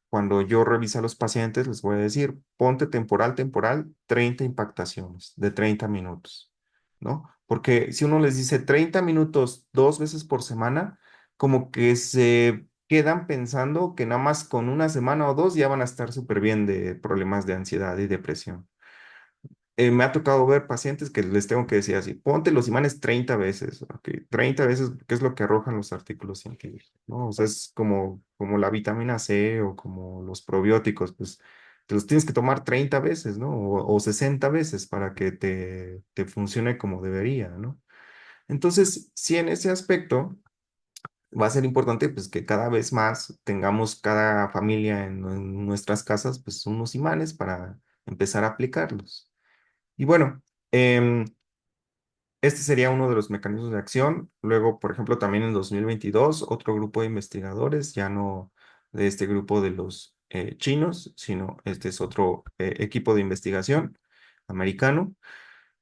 Cuando yo revise a los pacientes, les voy a decir, ponte temporal, temporal, 30 impactaciones de 30 minutos, ¿no? Porque si uno les dice 30 minutos 2 veces por semana, como que se quedan pensando que nada más con una semana o dos ya van a estar súper bien de problemas de ansiedad y depresión. Me ha tocado ver pacientes que les tengo que decir así, ponte los imanes 30 veces, ¿ok? 30 veces, que es lo que arrojan los artículos científicos, ¿no? O sea, es como la vitamina C o como los probióticos, pues te los tienes que tomar 30 veces, ¿no? O 60 veces para que te funcione como debería, ¿no? Entonces, sí, en ese aspecto va a ser importante, pues, que cada vez más tengamos cada familia en nuestras casas, pues, unos imanes para empezar a aplicarlos. Y bueno, em, este sería uno de los mecanismos de acción. Luego, por ejemplo, también en 2022, otro grupo de investigadores, ya no de este grupo de los chinos, sino este es otro equipo de investigación americano.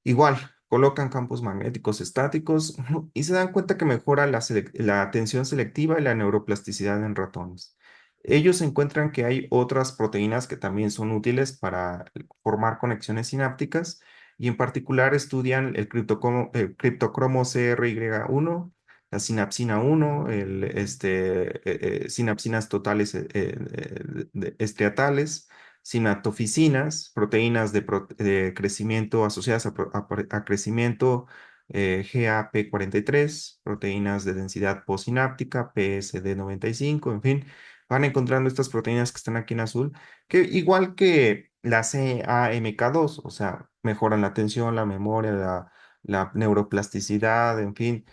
Igual, colocan campos magnéticos estáticos y se dan cuenta que mejora la atención selectiva y la neuroplasticidad en ratones. Ellos encuentran que hay otras proteínas que también son útiles para formar conexiones sinápticas y en particular estudian el criptocromo CRY1 la sinapsina uno, sinapsinas totales estriatales, sinatoficinas, proteínas de crecimiento asociadas a crecimiento, GAP43, proteínas de densidad postsináptica, PSD95, en fin, van encontrando estas proteínas que están aquí en azul, que igual que la CAMK2, o sea, mejoran la atención, la memoria, la neuroplasticidad, en fin,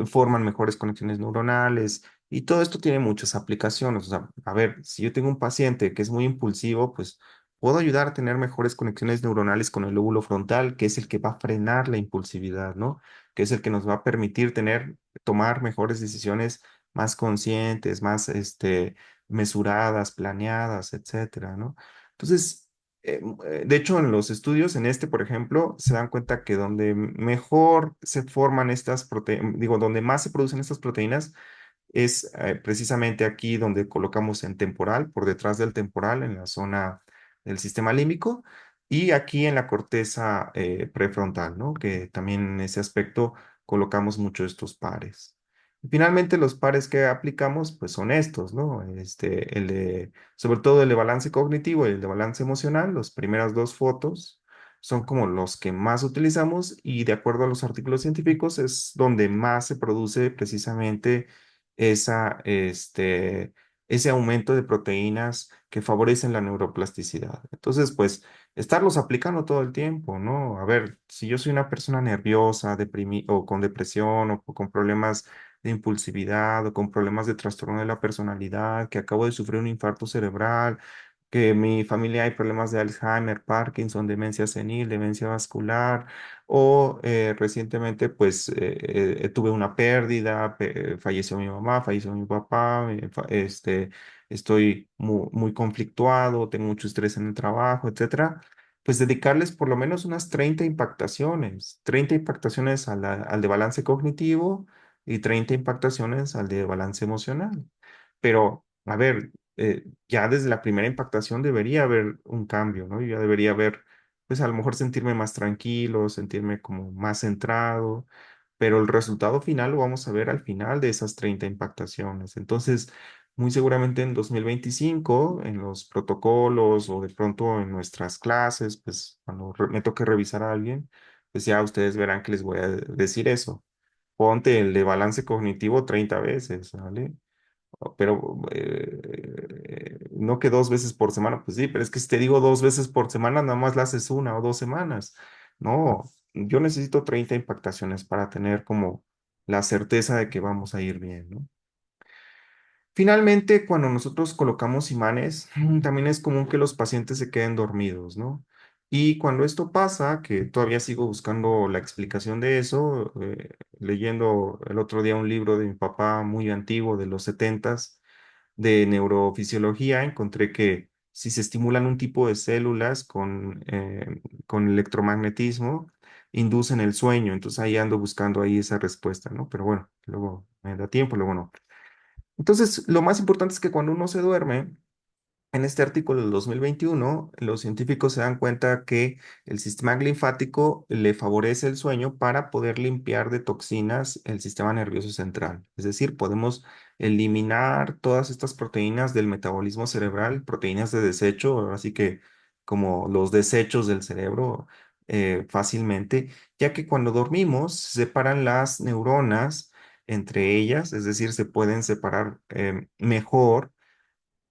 forman mejores conexiones neuronales y todo esto tiene muchas aplicaciones. O sea, a ver, si yo tengo un paciente que es muy impulsivo, pues puedo ayudar a tener mejores conexiones neuronales con el lóbulo frontal, que es el que va a frenar la impulsividad, ¿no? Que es el que nos va a permitir tomar mejores decisiones más conscientes, más, mesuradas, planeadas, etcétera, ¿no? Entonces, de hecho, en los estudios, en este, por ejemplo, se dan cuenta que donde mejor se forman estas proteínas, digo, donde más se producen estas proteínas, es precisamente aquí donde colocamos en temporal, por detrás del temporal, en la zona del sistema límbico, y aquí en la corteza prefrontal, ¿no? Que también en ese aspecto colocamos mucho estos pares. Y finalmente, los pares que aplicamos, pues son estos, ¿no? Sobre todo el de balance cognitivo y el de balance emocional, las primeras dos fotos son como los que más utilizamos y de acuerdo a los artículos científicos es donde más se produce precisamente ese aumento de proteínas que favorecen la neuroplasticidad. Entonces, pues, estarlos aplicando todo el tiempo, ¿no? A ver, si yo soy una persona nerviosa, o con depresión, o con problemas de impulsividad, o con problemas de trastorno de la personalidad, que acabo de sufrir un infarto cerebral, que en mi familia hay problemas de Alzheimer, Parkinson, demencia senil, demencia vascular, o recientemente pues tuve una pérdida, falleció mi mamá, falleció mi papá, estoy muy conflictuado, tengo mucho estrés en el trabajo, etcétera. Pues dedicarles por lo menos unas 30 impactaciones al de balance cognitivo y 30 impactaciones al de balance emocional. Pero, a ver, ya desde la primera impactación debería haber un cambio, ¿no? Ya debería haber, pues a lo mejor sentirme más tranquilo, sentirme como más centrado, pero el resultado final lo vamos a ver al final de esas 30 impactaciones. Entonces, muy seguramente en 2025, en los protocolos o de pronto en nuestras clases, pues cuando me toque revisar a alguien, pues ya ustedes verán que les voy a decir eso. Ponte el de balance cognitivo 30 veces, ¿vale? Pero no que 2 veces por semana, pues sí, pero es que si te digo 2 veces por semana, nada más la haces 1 o 2 semanas. No, yo necesito 30 impactaciones para tener como la certeza de que vamos a ir bien, ¿no? Finalmente, cuando nosotros colocamos imanes, también es común que los pacientes se queden dormidos, ¿no? Y cuando esto pasa, que todavía sigo buscando la explicación de eso, leyendo el otro día un libro de mi papá muy antiguo de los setentas de neurofisiología, encontré que si se estimulan un tipo de células con electromagnetismo, inducen el sueño. Entonces ahí ando buscando ahí esa respuesta, ¿no? Pero bueno, luego me da tiempo, luego no. Entonces, lo más importante es que cuando uno se duerme, en este artículo del 2021, los científicos se dan cuenta que el sistema linfático le favorece el sueño para poder limpiar de toxinas el sistema nervioso central. Es decir, podemos eliminar todas estas proteínas del metabolismo cerebral, proteínas de desecho, así que como los desechos del cerebro fácilmente, ya que cuando dormimos se separan las neuronas entre ellas, es decir, se pueden separar mejor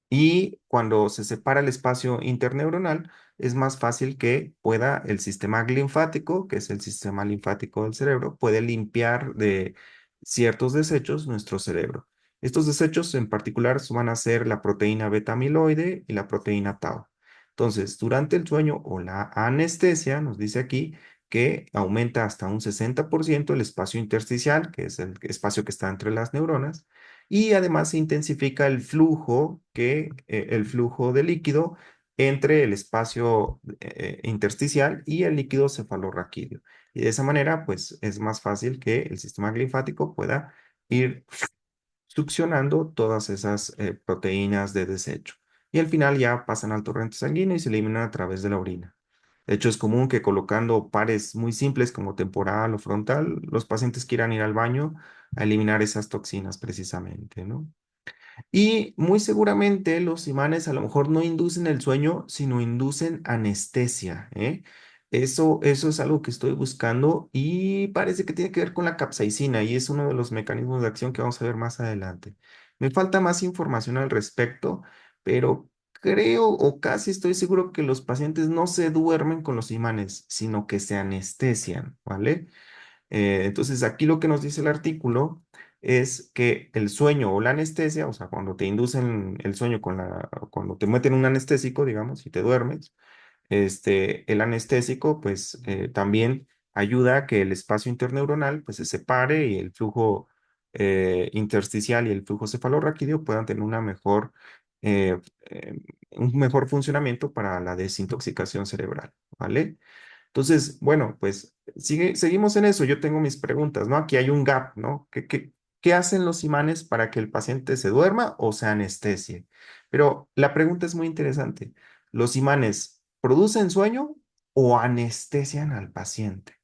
y cuando se separa el espacio interneuronal, es más fácil que pueda el sistema linfático, que es el sistema linfático del cerebro, puede limpiar de ciertos desechos nuestro cerebro. Estos desechos en particular van a ser la proteína beta amiloide y la proteína tau. Entonces, durante el sueño o la anestesia, nos dice aquí que aumenta hasta un 60% el espacio intersticial, que es el espacio que está entre las neuronas, y además se intensifica el flujo de líquido entre el espacio intersticial y el líquido cefalorraquídeo. Y de esa manera, pues es más fácil que el sistema linfático pueda ir succionando todas esas proteínas de desecho. Y al final ya pasan al torrente sanguíneo y se eliminan a través de la orina. De hecho, es común que colocando pares muy simples como temporal o frontal, los pacientes quieran ir al baño a eliminar esas toxinas precisamente, ¿no? Y muy seguramente los imanes a lo mejor no inducen el sueño, sino inducen anestesia, ¿eh? Eso es algo que estoy buscando y parece que tiene que ver con la capsaicina y es uno de los mecanismos de acción que vamos a ver más adelante. Me falta más información al respecto, pero creo o casi estoy seguro que los pacientes no se duermen con los imanes, sino que se anestesian, ¿vale? Entonces, aquí lo que nos dice el artículo es que el sueño o la anestesia, o sea, cuando te inducen el sueño cuando te meten un anestésico, digamos, y te duermes, el anestésico, pues, también ayuda a que el espacio interneuronal, pues, se separe y el flujo intersticial y el flujo cefalorraquídeo puedan tener eh, eh, un mejor funcionamiento para la desintoxicación cerebral, ¿vale? Entonces, bueno, pues seguimos en eso. Yo tengo mis preguntas, ¿no? Aquí hay un gap, ¿no? ¿Qué hacen los imanes para que el paciente se duerma o se anestesie? Pero la pregunta es muy interesante. ¿Los imanes producen sueño o anestesian al paciente?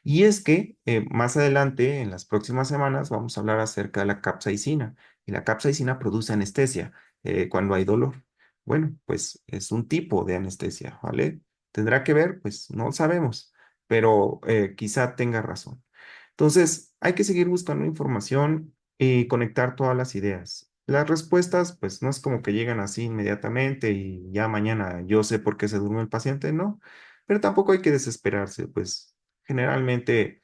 Y es que más adelante, en las próximas semanas, vamos a hablar acerca de la capsaicina. Y la capsaicina produce anestesia cuando hay dolor. Bueno, pues es un tipo de anestesia, ¿vale? ¿Tendrá que ver? Pues no sabemos, pero quizá tenga razón. Entonces, hay que seguir buscando información y conectar todas las ideas. Las respuestas, pues no es como que llegan así inmediatamente y ya mañana yo sé por qué se durmió el paciente, no, pero tampoco hay que desesperarse, pues generalmente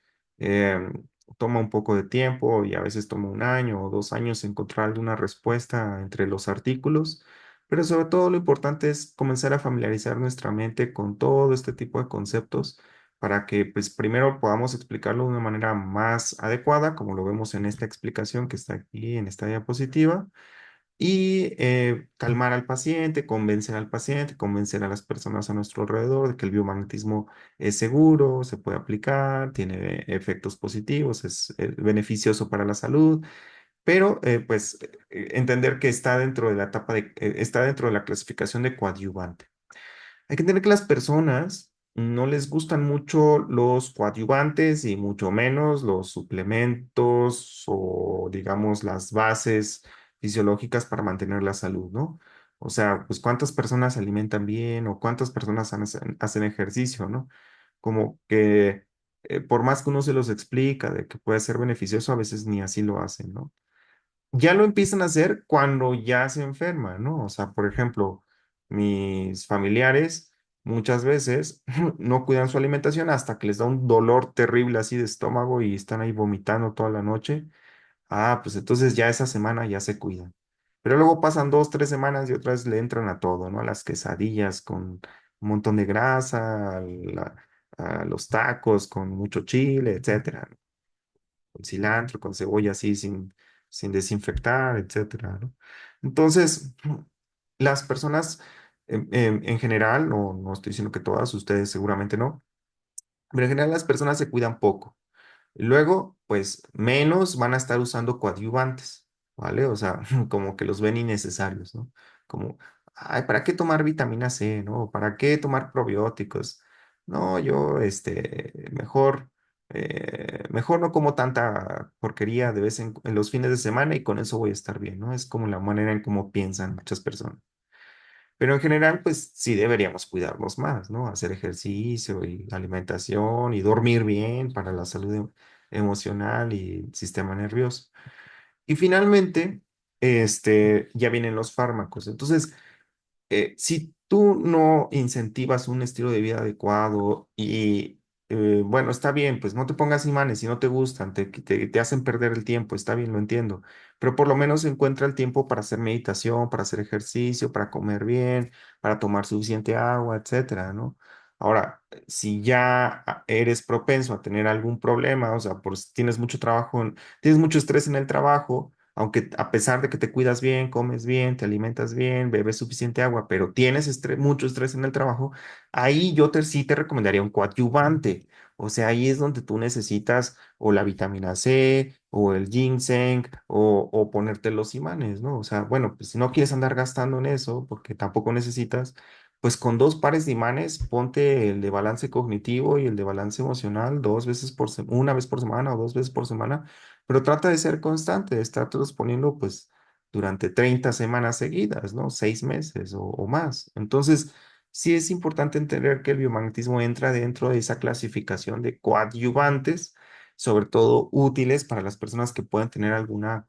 toma un poco de tiempo y a veces toma un año o 2 años encontrar alguna respuesta entre los artículos, pero sobre todo lo importante es comenzar a familiarizar nuestra mente con todo este tipo de conceptos para que pues primero podamos explicarlo de una manera más adecuada, como lo vemos en esta explicación que está aquí en esta diapositiva, y calmar al paciente, convencer a las personas a nuestro alrededor de que el biomagnetismo es seguro, se puede aplicar, tiene efectos positivos, es beneficioso para la salud, pero entender que está dentro de la está dentro de la clasificación de coadyuvante. Hay que entender que las personas no les gustan mucho los coadyuvantes y mucho menos los suplementos o, digamos, las bases fisiológicas para mantener la salud, ¿no? O sea, pues cuántas personas se alimentan bien o cuántas personas hacen ejercicio, ¿no? Como que por más que uno se los explica de que puede ser beneficioso, a veces ni así lo hacen, ¿no? Ya lo empiezan a hacer cuando ya se enferman, ¿no? O sea, por ejemplo, mis familiares muchas veces no cuidan su alimentación hasta que les da un dolor terrible así de estómago y están ahí vomitando toda la noche. Ah, pues entonces ya esa semana ya se cuidan. Pero luego pasan 2, 3 semanas y otra vez le entran a todo, ¿no? A las quesadillas con un montón de grasa, a los tacos con mucho chile, etcétera, con cilantro, con cebolla así sin desinfectar, etcétera, ¿no? Entonces, las personas en general, no estoy diciendo que todas, ustedes seguramente no, pero en general las personas se cuidan poco. Luego, pues menos van a estar usando coadyuvantes, ¿vale? O sea, como que los ven innecesarios, ¿no? Como, ay, ¿para qué tomar vitamina C, no? ¿Para qué tomar probióticos? No, yo, mejor no como tanta porquería de vez en los fines de semana y con eso voy a estar bien, ¿no? Es como la manera en cómo piensan muchas personas. Pero en general, pues sí deberíamos cuidarnos más, ¿no? Hacer ejercicio y alimentación y dormir bien para la salud emocional y el sistema nervioso. Y finalmente, ya vienen los fármacos. Entonces, si tú no incentivas un estilo de vida adecuado y, bueno, está bien, pues no te pongas imanes si no te gustan, te hacen perder el tiempo, está bien, lo entiendo, pero por lo menos encuentra el tiempo para hacer meditación, para hacer ejercicio, para comer bien, para tomar suficiente agua, etcétera, ¿no? Ahora, si ya eres propenso a tener algún problema, o sea, tienes mucho trabajo, tienes mucho estrés en el trabajo, aunque a pesar de que te cuidas bien, comes bien, te alimentas bien, bebes suficiente agua, pero tienes mucho estrés en el trabajo, ahí sí te recomendaría un coadyuvante. O sea, ahí es donde tú necesitas o la vitamina C o el ginseng o ponerte los imanes, ¿no? O sea, bueno, pues si no quieres andar gastando en eso, porque tampoco necesitas, pues con dos pares de imanes, ponte el de balance cognitivo y el de balance emocional dos veces una vez por semana o dos veces por semana, pero trata de ser constante, de estar poniendo pues durante 30 semanas seguidas, ¿no? 6 meses o más. Entonces, sí es importante entender que el biomagnetismo entra dentro de esa clasificación de coadyuvantes, sobre todo útiles para las personas que puedan tener alguna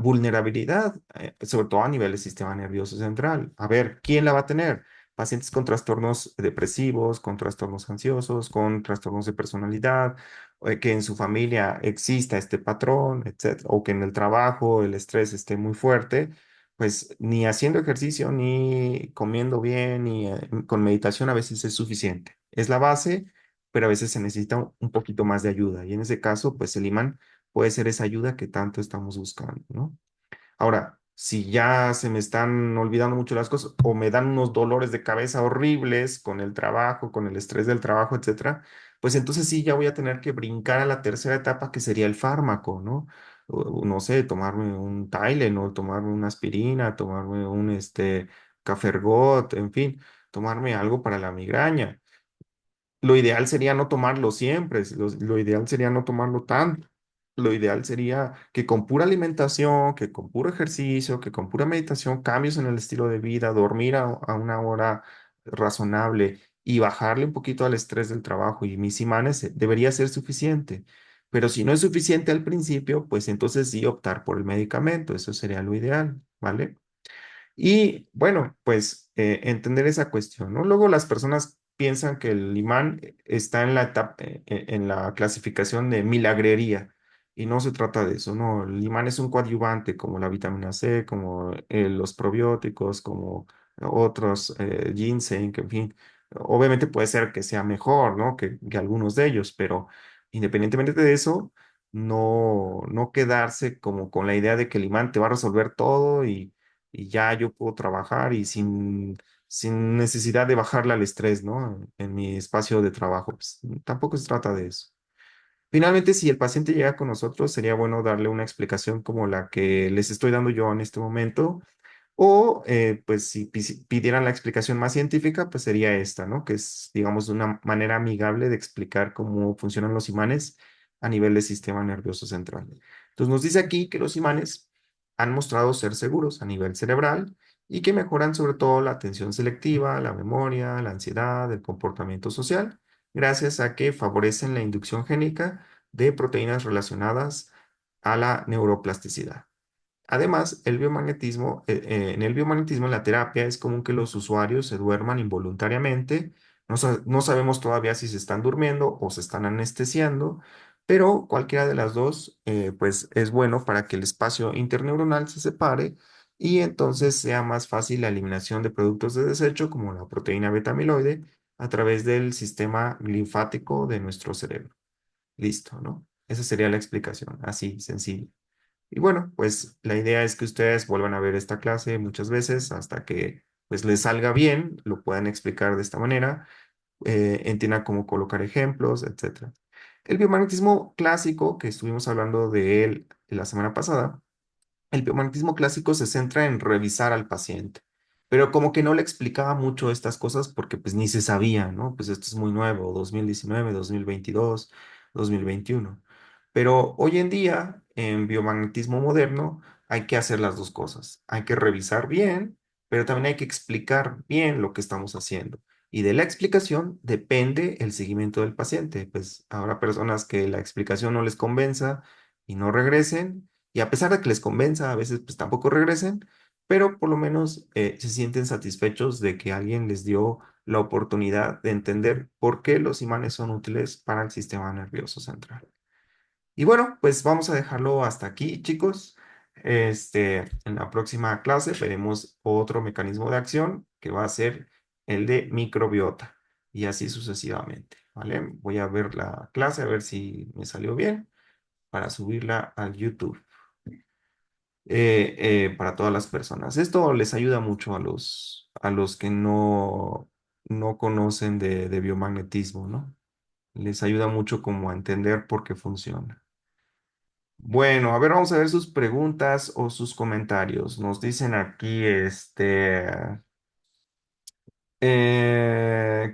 vulnerabilidad, sobre todo a nivel del sistema nervioso central. A ver, ¿quién la va a tener? Pacientes con trastornos depresivos, con trastornos ansiosos, con trastornos de personalidad, o que en su familia exista este patrón, etcétera, o que en el trabajo el estrés esté muy fuerte, pues ni haciendo ejercicio, ni comiendo bien, ni con meditación a veces es suficiente. Es la base, pero a veces se necesita un poquito más de ayuda. Y en ese caso, pues el imán puede ser esa ayuda que tanto estamos buscando, ¿no? Ahora, si ya se me están olvidando mucho las cosas o me dan unos dolores de cabeza horribles con el trabajo, con el estrés del trabajo, etcétera, pues entonces sí ya voy a tener que brincar a la tercera etapa que sería el fármaco, ¿no? No sé, tomarme un Tylenol, tomarme una aspirina, tomarme un Cafergot, en fin, tomarme algo para la migraña. Lo ideal sería no tomarlo siempre, lo ideal sería no tomarlo tanto. Lo ideal sería que con pura alimentación, que con puro ejercicio, que con pura meditación, cambios en el estilo de vida, dormir a una hora razonable y bajarle un poquito al estrés del trabajo y mis imanes, debería ser suficiente. Pero si no es suficiente al principio, pues entonces sí optar por el medicamento, eso sería lo ideal, ¿vale? Y bueno, pues entender esa cuestión, ¿no? Luego las personas piensan que el imán está en la etapa, en la clasificación de milagrería y no se trata de eso, ¿no? El imán es un coadyuvante como la vitamina C, como los probióticos, como otros ginseng, en fin. Obviamente puede ser que sea mejor, ¿no? Que algunos de ellos, pero independientemente de eso, no quedarse como con la idea de que el imán te va a resolver todo y ya yo puedo trabajar y sin necesidad de bajarle al estrés, ¿no? En mi espacio de trabajo. Pues, tampoco se trata de eso. Finalmente, si el paciente llega con nosotros, sería bueno darle una explicación como la que les estoy dando yo en este momento. O, pues, si pidieran la explicación más científica, pues sería esta, ¿no? Que es, digamos, una manera amigable de explicar cómo funcionan los imanes a nivel del sistema nervioso central. Entonces, nos dice aquí que los imanes han mostrado ser seguros a nivel cerebral y que mejoran sobre todo la atención selectiva, la memoria, la ansiedad, el comportamiento social, gracias a que favorecen la inducción génica de proteínas relacionadas a la neuroplasticidad. Además, en el biomagnetismo, en la terapia, es común que los usuarios se duerman involuntariamente. No sabemos todavía si se están durmiendo o se están anestesiando, pero cualquiera de las dos, pues es bueno para que el espacio interneuronal se separe y entonces sea más fácil la eliminación de productos de desecho como la proteína beta amiloide a través del sistema linfático de nuestro cerebro. Listo, ¿no? Esa sería la explicación, así, sencillo. Y bueno, pues la idea es que ustedes vuelvan a ver esta clase muchas veces hasta que pues les salga bien, lo puedan explicar de esta manera, entiendan cómo colocar ejemplos, etcétera. El biomagnetismo clásico, que estuvimos hablando de él la semana pasada, el biomagnetismo clásico se centra en revisar al paciente, pero como que no le explicaba mucho estas cosas porque pues ni se sabía, ¿no? Pues esto es muy nuevo, 2019, 2022, 2021. Pero hoy en día, en biomagnetismo moderno, hay que hacer las dos cosas. Hay que revisar bien, pero también hay que explicar bien lo que estamos haciendo. Y de la explicación depende el seguimiento del paciente. Pues habrá personas que la explicación no les convenza y no regresen y a pesar de que les convenza, a veces pues tampoco regresen, pero por lo menos se sienten satisfechos de que alguien les dio la oportunidad de entender por qué los imanes son útiles para el sistema nervioso central. Y bueno, pues vamos a dejarlo hasta aquí, chicos. En la próxima clase veremos otro mecanismo de acción que va a ser el de microbiota y así sucesivamente, ¿vale? Voy a ver la clase a ver si me salió bien para subirla al YouTube para todas las personas. Esto les ayuda mucho a los que no conocen de biomagnetismo, ¿no? Les ayuda mucho como a entender por qué funciona. Bueno, a ver, vamos a ver sus preguntas o sus comentarios. Nos dicen aquí,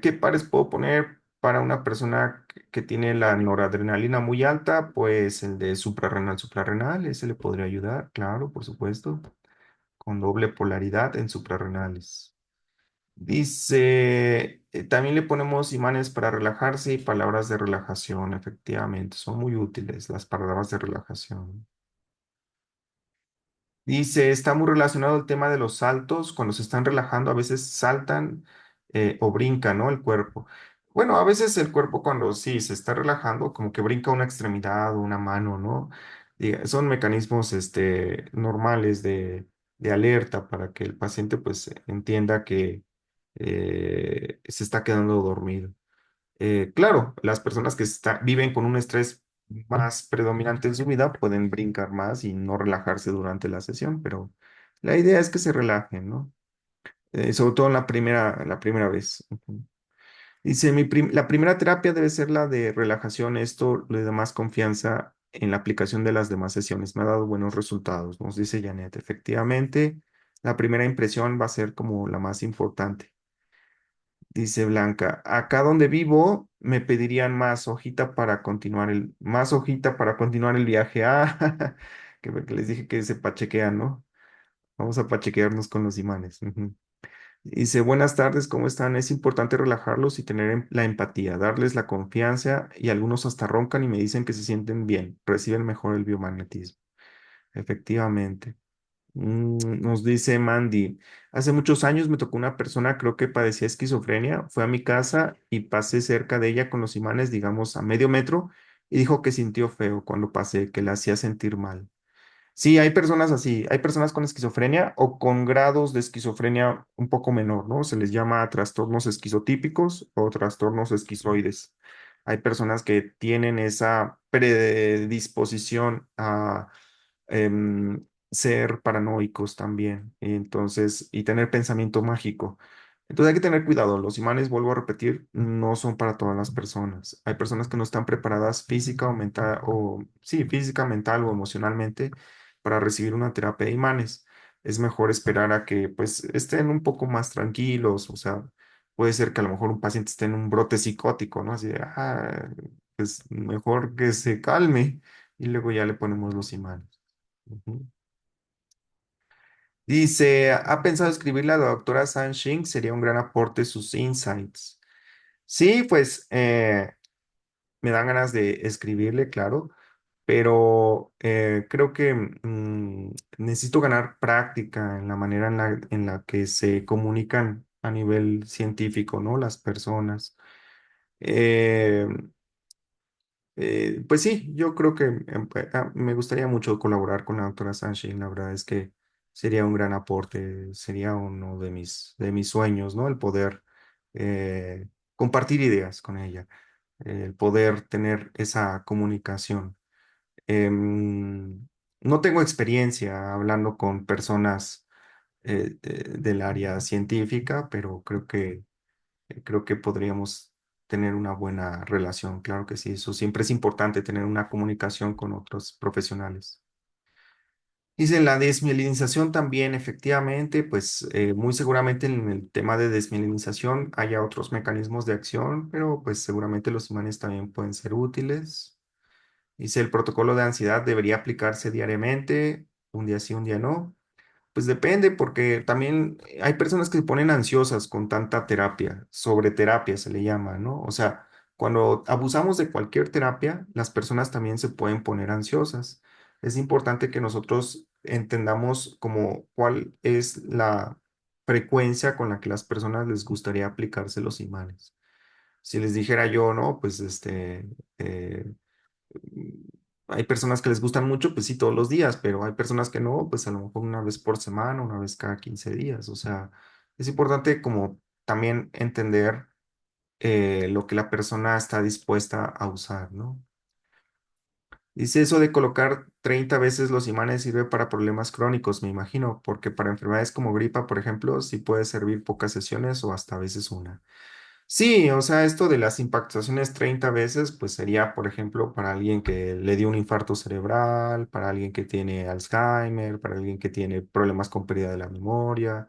¿Qué pares puedo poner para una persona que tiene la noradrenalina muy alta? Pues el de suprarrenal, suprarrenal, ese le podría ayudar, claro, por supuesto, con doble polaridad en suprarrenales. Dice, también le ponemos imanes para relajarse y palabras de relajación, efectivamente, son muy útiles las palabras de relajación. Dice, está muy relacionado el tema de los saltos. Cuando se están relajando, a veces saltan o brinca, ¿no? El cuerpo. Bueno, a veces el cuerpo cuando sí se está relajando, como que brinca una extremidad o una mano, ¿no? Son mecanismos normales de alerta para que el paciente pues entienda que se está quedando dormido. Claro, las personas que viven con un estrés más predominante en su vida pueden brincar más y no relajarse durante la sesión, pero la idea es que se relajen, ¿no? Sobre todo en la primera vez. Ujú. Dice, la primera terapia debe ser la de relajación. Esto le da más confianza en la aplicación de las demás sesiones. Me ha dado buenos resultados, nos dice Janet. Efectivamente, la primera impresión va a ser como la más importante. Dice Blanca, acá donde vivo me pedirían más hojita para continuar el viaje. Ah, que les dije que se pachequean, ¿no? Vamos a pachequearnos con los imanes. Ujú. Dice, buenas tardes, ¿cómo están? Es importante relajarlos y tener la empatía, darles la confianza y algunos hasta roncan y me dicen que se sienten bien, reciben mejor el biomagnetismo. Efectivamente. Nos dice Mandy, hace muchos años me tocó una persona, creo que padecía esquizofrenia, fue a mi casa y pasé cerca de ella con los imanes, digamos, a medio metro, y dijo que sintió feo cuando pasé, que la hacía sentir mal. Sí, hay personas así, hay personas con esquizofrenia o con grados de esquizofrenia un poco menor, ¿no? Se les llama trastornos esquizotípicos o trastornos esquizoides. Hay personas que tienen esa predisposición a ser paranoicos también, y entonces, y tener pensamiento mágico. Entonces hay que tener cuidado. Los imanes, vuelvo a repetir, no son para todas las personas. Hay personas que no están preparadas física o mental, o sí, física, mental o emocionalmente para recibir una terapia de imanes. Es mejor esperar a que pues estén un poco más tranquilos, o sea, puede ser que a lo mejor un paciente esté en un brote psicótico, ¿no? Así de, pues mejor que se calme y luego ya le ponemos los imanes. Ujú. Dice, ¿ha pensado escribirle a la doctora San Shing? Sería un gran aporte sus insights. Sí, pues me dan ganas de escribirle, claro, pero creo que necesito ganar práctica en la manera en la que se comunican a nivel científico, ¿no? Las personas. Eh, pues sí, yo creo que me gustaría mucho colaborar con la doctora Sanchin. La verdad es que sería un gran aporte, sería uno de mis sueños, ¿no? El poder compartir ideas con ella, el poder tener esa comunicación. No tengo experiencia hablando con personas del área científica, pero creo que podríamos tener una buena relación. Claro que sí, eso siempre es importante, tener una comunicación con otros profesionales. Dice la desmielinización también, efectivamente, pues muy seguramente en el tema de desmielinización haya otros mecanismos de acción, pero pues seguramente los imanes también pueden ser útiles. Dice el protocolo de ansiedad debería aplicarse diariamente, un día sí, un día no. Pues depende, porque también hay personas que se ponen ansiosas con tanta terapia, sobre terapia se le llama, ¿no? O sea, cuando abusamos de cualquier terapia, las personas también se pueden poner ansiosas. Es importante que nosotros entendamos como cuál es la frecuencia con la que las personas les gustaría aplicarse los imanes. Si les dijera yo, ¿no? Pues eh, Mm, hay personas que les gustan mucho, pues sí, todos los días, pero hay personas que no, pues a lo mejor una vez por semana, una vez cada 15 días. O sea, es importante como también entender lo que la persona está dispuesta a usar, ¿no? Dice eso de colocar 30 veces los imanes sirve para problemas crónicos, me imagino, porque para enfermedades como gripa, por ejemplo, sí puede servir pocas sesiones o hasta a veces una. Sí, o sea, esto de las impactaciones 30 veces, pues sería, por ejemplo, para alguien que le dio un infarto cerebral, para alguien que tiene Alzheimer, para alguien que tiene problemas con pérdida de la memoria.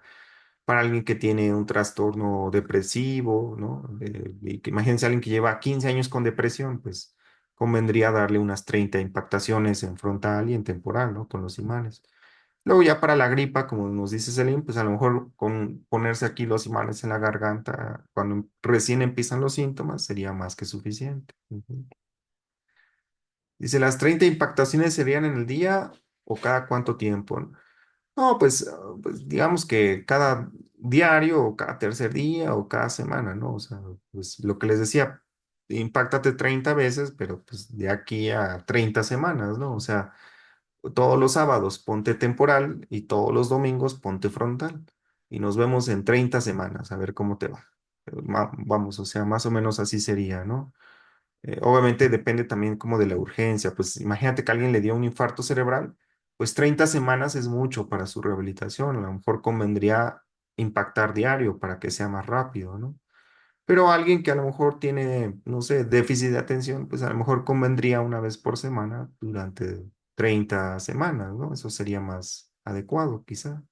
para alguien que tiene un trastorno depresivo, ¿no? Imagínense a alguien que lleva 15 años con depresión, pues convendría darle unas 30 impactaciones en frontal y en temporal, ¿no? Con los imanes. Luego ya para la gripa, como nos dice Celine, pues a lo mejor con ponerse aquí los imanes en la garganta cuando recién empiezan los síntomas sería más que suficiente. Ujú. Dice, ¿las 30 impactaciones serían en el día o cada cuánto tiempo? No, pues, pues digamos que cada diario o cada tercer día o cada semana, ¿no? O sea, pues lo que les decía, impactate 30 veces, pero pues de aquí a 30 semanas, ¿no? O sea, todos los sábados ponte temporal y todos los domingos ponte frontal. Y nos vemos en 30 semanas, a ver cómo te va. Vamos, o sea, más o menos así sería, ¿no? Obviamente depende también como de la urgencia. Pues imagínate que alguien le dio un infarto cerebral, pues 30 semanas es mucho para su rehabilitación. A lo mejor convendría impactar diario para que sea más rápido, ¿no? Pero alguien que a lo mejor tiene, no sé, déficit de atención, pues a lo mejor convendría una vez por semana durante 30 semanas, ¿no? Eso sería más adecuado, quizá.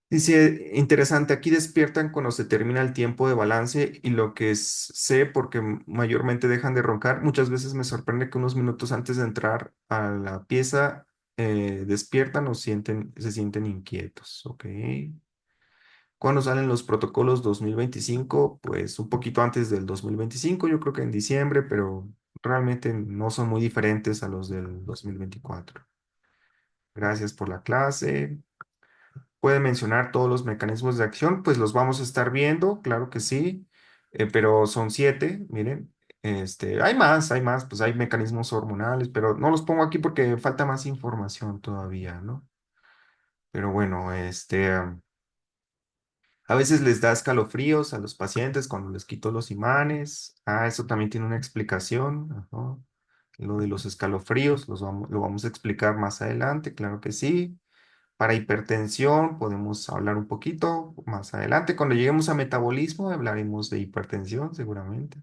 Dice, interesante, aquí despiertan cuando se termina el tiempo de balance y lo que sé, porque mayormente dejan de roncar, muchas veces me sorprende que unos minutos antes de entrar a la pieza despiertan o se sienten inquietos, ¿ok? ¿Cuándo salen los protocolos 2025? Pues un poquito antes del 2025, yo creo que en diciembre, pero realmente no son muy diferentes a los del 2024. Gracias por la clase. Puede mencionar todos los mecanismos de acción, pues los vamos a estar viendo, claro que sí, pero son 7, miren. Hay más, pues hay mecanismos hormonales, pero no los pongo aquí porque falta más información todavía, ¿no? Pero bueno, a veces les da escalofríos a los pacientes cuando les quito los imanes. Ah, eso también tiene una explicación. Ajá. Lo de los escalofríos, lo vamos a explicar más adelante, claro que sí. Para hipertensión podemos hablar un poquito más adelante. Cuando lleguemos a metabolismo hablaremos de hipertensión seguramente.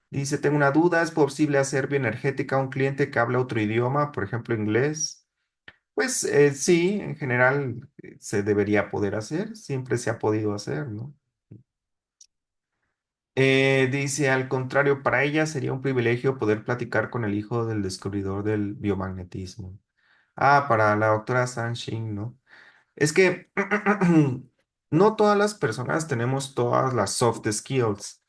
Dice, tengo una duda, ¿es posible hacer bioenergética a un cliente que habla otro idioma, por ejemplo inglés? Pues sí, en general se debería poder hacer, siempre se ha podido hacer, ¿no? Dice, al contrario, para ella sería un privilegio poder platicar con el hijo del descubridor del biomagnetismo. Ah, para la doctora Sanshin, ¿no? Es que no todas las personas tenemos todas las soft skills.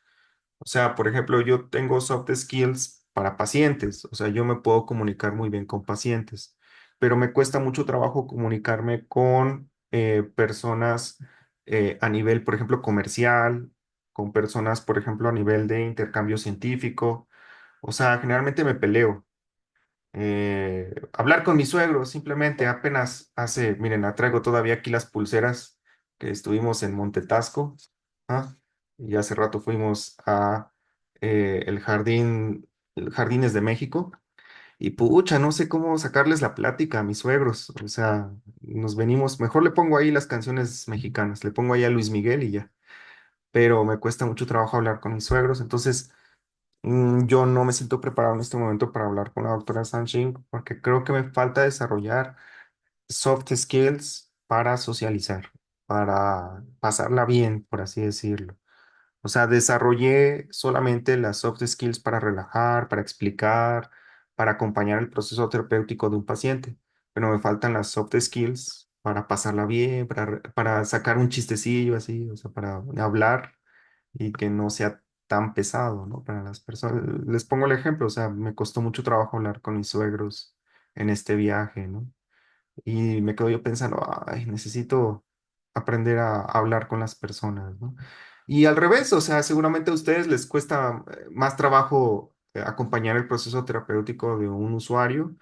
O sea, por ejemplo, yo tengo soft skills para pacientes. O sea, yo me puedo comunicar muy bien con pacientes, pero me cuesta mucho trabajo comunicarme con personas a nivel, por ejemplo, comercial, con personas, por ejemplo, a nivel de intercambio científico. O sea, generalmente me peleo hablar con mi suegro, simplemente apenas hace, miren, la traigo todavía aquí las pulseras que estuvimos en Montetasco, ¿ah? Y hace rato fuimos a el Jardines de México, y pucha, no sé cómo sacarles la plática a mis suegros, o sea, nos venimos, mejor le pongo ahí las canciones mexicanas, le pongo ahí a Luis Miguel y ya, pero me cuesta mucho trabajo hablar con mis suegros, entonces... Yo no me siento preparado en este momento para hablar con la doctora Sanchin porque creo que me falta desarrollar soft skills para socializar, para pasarla bien, por así decirlo. O sea, desarrollé solamente las soft skills para relajar, para explicar, para acompañar el proceso terapéutico de un paciente, pero me faltan las soft skills para pasarla bien, para sacar un chistecillo así, o sea, para hablar y que no sea tan pesado, ¿no? Para las personas. Les pongo el ejemplo, o sea, me costó mucho trabajo hablar con mis suegros en este viaje, ¿no? Y me quedo yo pensando, ay, necesito aprender a hablar con las personas, ¿no? Y al revés, o sea, seguramente a ustedes les cuesta más trabajo acompañar el proceso terapéutico de un usuario,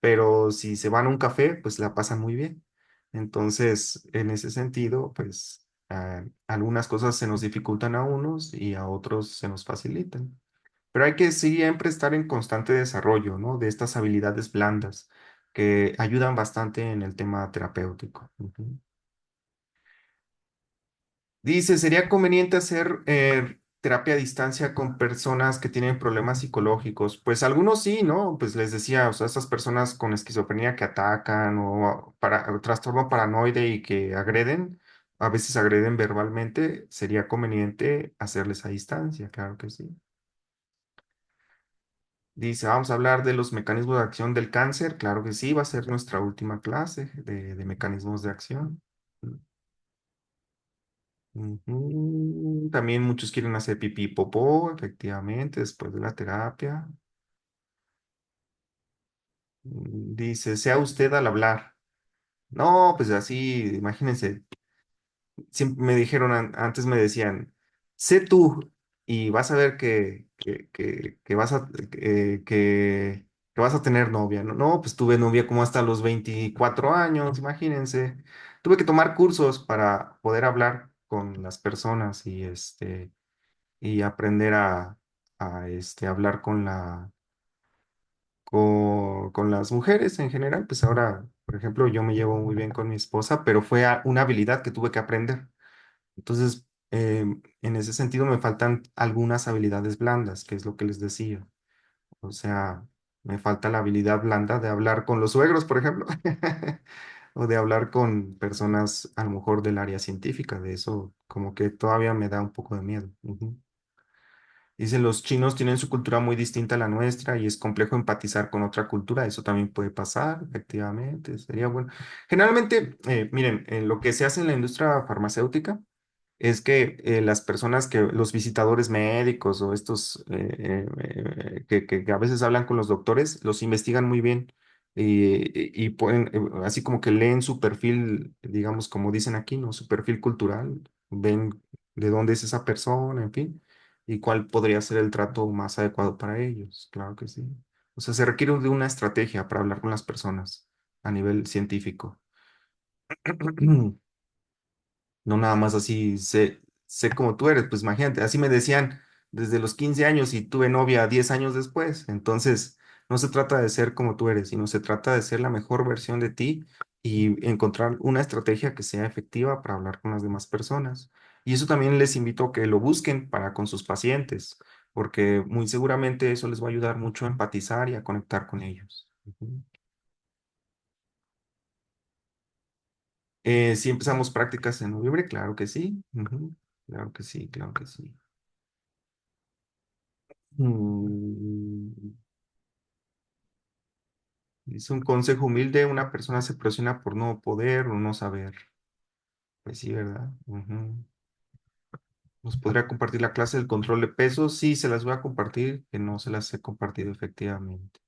pero si se van a un café, pues la pasan muy bien. Entonces, en ese sentido, pues algunas cosas se nos dificultan a unos y a otros se nos facilitan. Pero hay que siempre estar en constante desarrollo, ¿no? De estas habilidades blandas que ayudan bastante en el tema terapéutico. Ujú. Dice, ¿sería conveniente hacer terapia a distancia con personas que tienen problemas psicológicos. Pues algunos sí, ¿no? Pues les decía, o sea, estas personas con esquizofrenia que atacan o para trastorno paranoide y que agreden, a veces agreden verbalmente, sería conveniente hacerles a distancia, claro que sí. Dice, vamos a hablar de los mecanismos de acción del cáncer. Claro que sí, va a ser nuestra última clase de mecanismos de acción. Ujú. También muchos quieren hacer pipí y popó, efectivamente, después de la terapia. Dice, sea usted al hablar. No, pues así, imagínense, siempre me dijeron, antes me decían, sé tú y vas a ver que vas a, que vas a tener novia. No, no, pues tuve novia como hasta los 24 años, imagínense. Tuve que tomar cursos para poder hablar con las personas y aprender a hablar con las mujeres en general. Pues ahora, por ejemplo, yo me llevo muy bien con mi esposa, pero fue una habilidad que tuve que aprender. Entonces, en ese sentido me faltan algunas habilidades blandas, que es lo que les decía. O sea, me falta la habilidad blanda de hablar con los suegros, por ejemplo, o de hablar con personas a lo mejor del área científica. De eso como que todavía me da un poco de miedo. Ujú. Dice, los chinos tienen su cultura muy distinta a la nuestra y es complejo empatizar con otra cultura. Eso también puede pasar, efectivamente, sería bueno. Generalmente, miren, en lo que se hace en la industria farmacéutica, es que las personas los visitadores médicos o estos que a veces hablan con los doctores, los investigan muy bien y pueden, así como que leen su perfil, digamos, como dicen aquí, ¿no? Su perfil cultural, ven de dónde es esa persona, en fin, y cuál podría ser el trato más adecuado para ellos, claro que sí. O sea, se requiere de una estrategia para hablar con las personas a nivel científico. No nada más así, sé como tú eres, pues imagínate, así me decían desde los 15 años y tuve novia 10 años después. Entonces, no se trata de ser como tú eres, sino se trata de ser la mejor versión de ti y encontrar una estrategia que sea efectiva para hablar con las demás personas. Y eso también les invito a que lo busquen para con sus pacientes, porque muy seguramente eso les va a ayudar mucho a empatizar y a conectar con ellos. Ujú. Si empezamos prácticas en noviembre, claro que sí. Ujú. Claro que sí, claro que sí. Mm, Dice un consejo humilde, una persona se presiona por no poder o no saber. Pues sí, ¿verdad? Ujú. ¿Nos podría compartir la clase del control de peso? Sí, se las voy a compartir, que no se las he compartido efectivamente.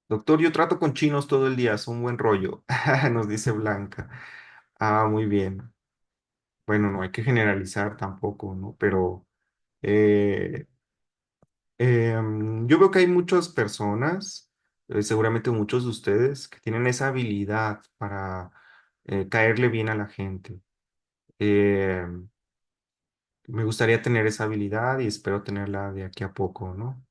Doctor, yo trato con chinos todo el día, es un buen rollo, nos dice Blanca. Ah, muy bien. Bueno, no hay que generalizar tampoco, ¿no? Pero eh, yo veo que hay muchas personas, seguramente muchos de ustedes, que tienen esa habilidad para caerle bien a la gente. Em, Me gustaría tener esa habilidad y espero tenerla de aquí a poco, ¿no?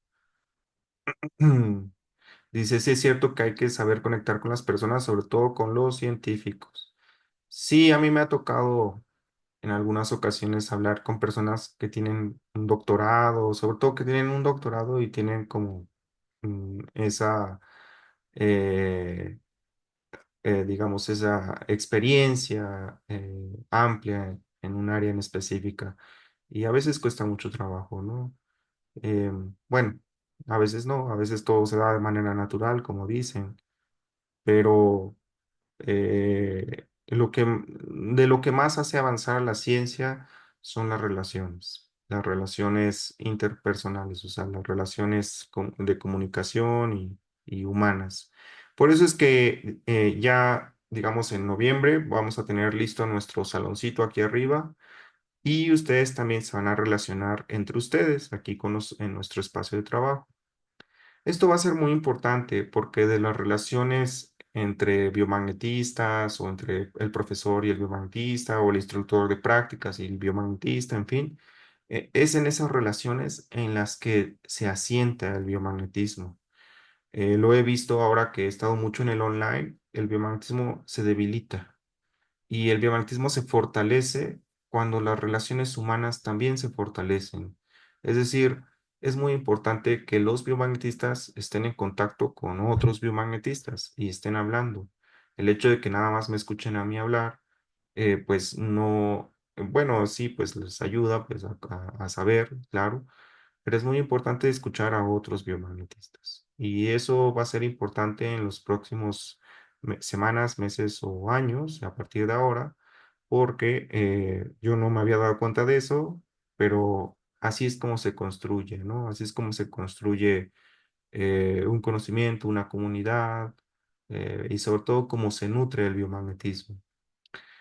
Dice, sí es cierto que hay que saber conectar con las personas, sobre todo con los científicos. Sí, a mí me ha tocado en algunas ocasiones hablar con personas que tienen un doctorado, sobre todo que tienen un doctorado y tienen como esa, eh, digamos, esa experiencia amplia en un área en específica. Y a veces cuesta mucho trabajo, ¿no? Bueno, a veces no, a veces todo se da de manera natural, como dicen, pero de lo que más hace avanzar la ciencia son las relaciones interpersonales, o sea, las relaciones de comunicación y humanas. Por eso es que ya, digamos, en noviembre vamos a tener listo nuestro saloncito aquí arriba y ustedes también se van a relacionar entre ustedes aquí en nuestro espacio de trabajo. Esto va a ser muy importante porque de las relaciones entre biomagnetistas o entre el profesor y el biomagnetista o el instructor de prácticas y el biomagnetista, en fin, es en esas relaciones en las que se asienta el biomagnetismo. Lo he visto ahora que he estado mucho en el online, el biomagnetismo se debilita y el biomagnetismo se fortalece cuando las relaciones humanas también se fortalecen. Es decir, es muy importante que los biomagnetistas estén en contacto con otros biomagnetistas y estén hablando. El hecho de que nada más me escuchen a mí hablar, pues no, bueno, sí, pues les ayuda pues a saber, claro, pero es muy importante escuchar a otros biomagnetistas. Y eso va a ser importante en los próximos semanas, meses o años a partir de ahora, porque yo no me había dado cuenta de eso, pero así es como se construye, ¿no? Así es como se construye un conocimiento, una comunidad, y sobre todo cómo se nutre el biomagnetismo.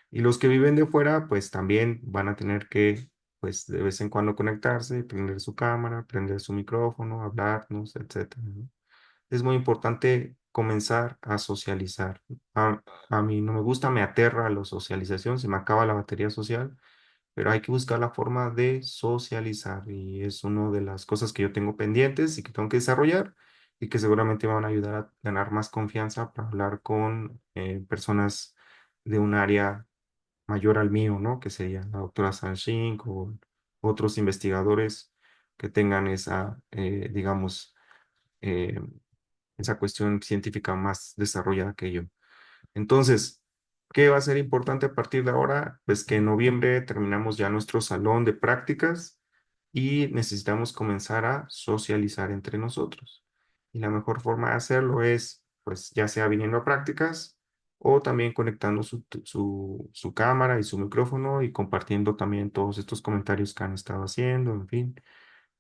Y los que viven de fuera, pues también van a tener que, pues de vez en cuando conectarse, prender su cámara, prender su micrófono, hablarnos, etcétera, ¿no? Es muy importante comenzar a socializar. A mí no me gusta, me aterra la socialización, se me acaba la batería social, pero hay que buscar la forma de socializar y es una de las cosas que yo tengo pendientes y que tengo que desarrollar y que seguramente me van a ayudar a ganar más confianza para hablar con personas de un área mayor al mío, ¿no? Que sería la doctora Sanshin o otros investigadores que tengan esa, digamos, eh, esa cuestión científica más desarrollada que yo. Entonces, ¿qué va a ser importante a partir de ahora? Pues que en noviembre terminamos ya nuestro salón de prácticas y necesitamos comenzar a socializar entre nosotros. Y la mejor forma de hacerlo es, pues, ya sea viniendo a prácticas o también conectando su cámara y su micrófono y compartiendo también todos estos comentarios que han estado haciendo, en fin,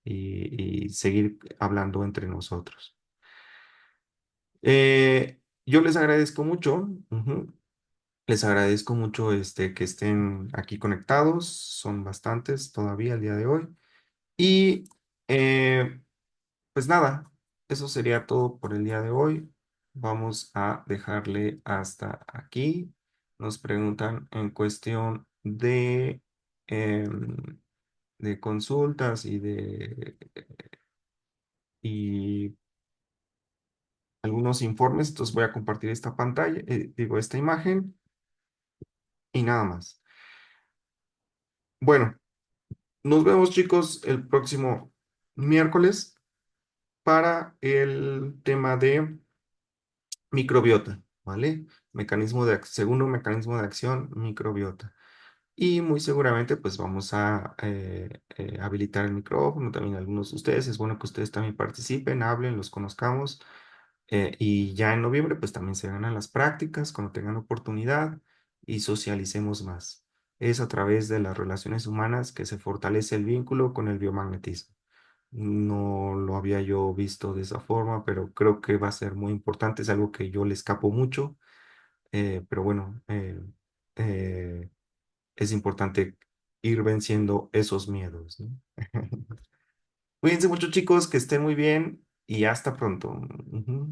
y seguir hablando entre nosotros. Yo les agradezco mucho. Ujú. Les agradezco mucho que estén aquí conectados. Son bastantes todavía el día de hoy. Y eh, pues nada, eso sería todo por el día de hoy. Vamos a dejarle hasta aquí. Nos preguntan en cuestión em, de consultas y algunos informes. Entonces voy a compartir esta pantalla, digo, esta imagen y nada más. Bueno, nos vemos chicos el próximo miércoles para el tema de microbiota, ¿vale? Segundo mecanismo de acción, microbiota. Y muy seguramente pues vamos a habilitar el micrófono también algunos de ustedes. Es bueno que ustedes también participen, hablen, los conozcamos. Y ya en noviembre pues también se ganan las prácticas cuando tengan oportunidad y socialicemos más. Es a través de las relaciones humanas que se fortalece el vínculo con el biomagnetismo. No lo había yo visto de esa forma, pero creo que va a ser muy importante. Es algo que yo le escapo mucho, pero bueno, es importante ir venciendo esos miedos, ¿no? Cuídense mucho, chicos, que estén muy bien y hasta pronto. Ujú.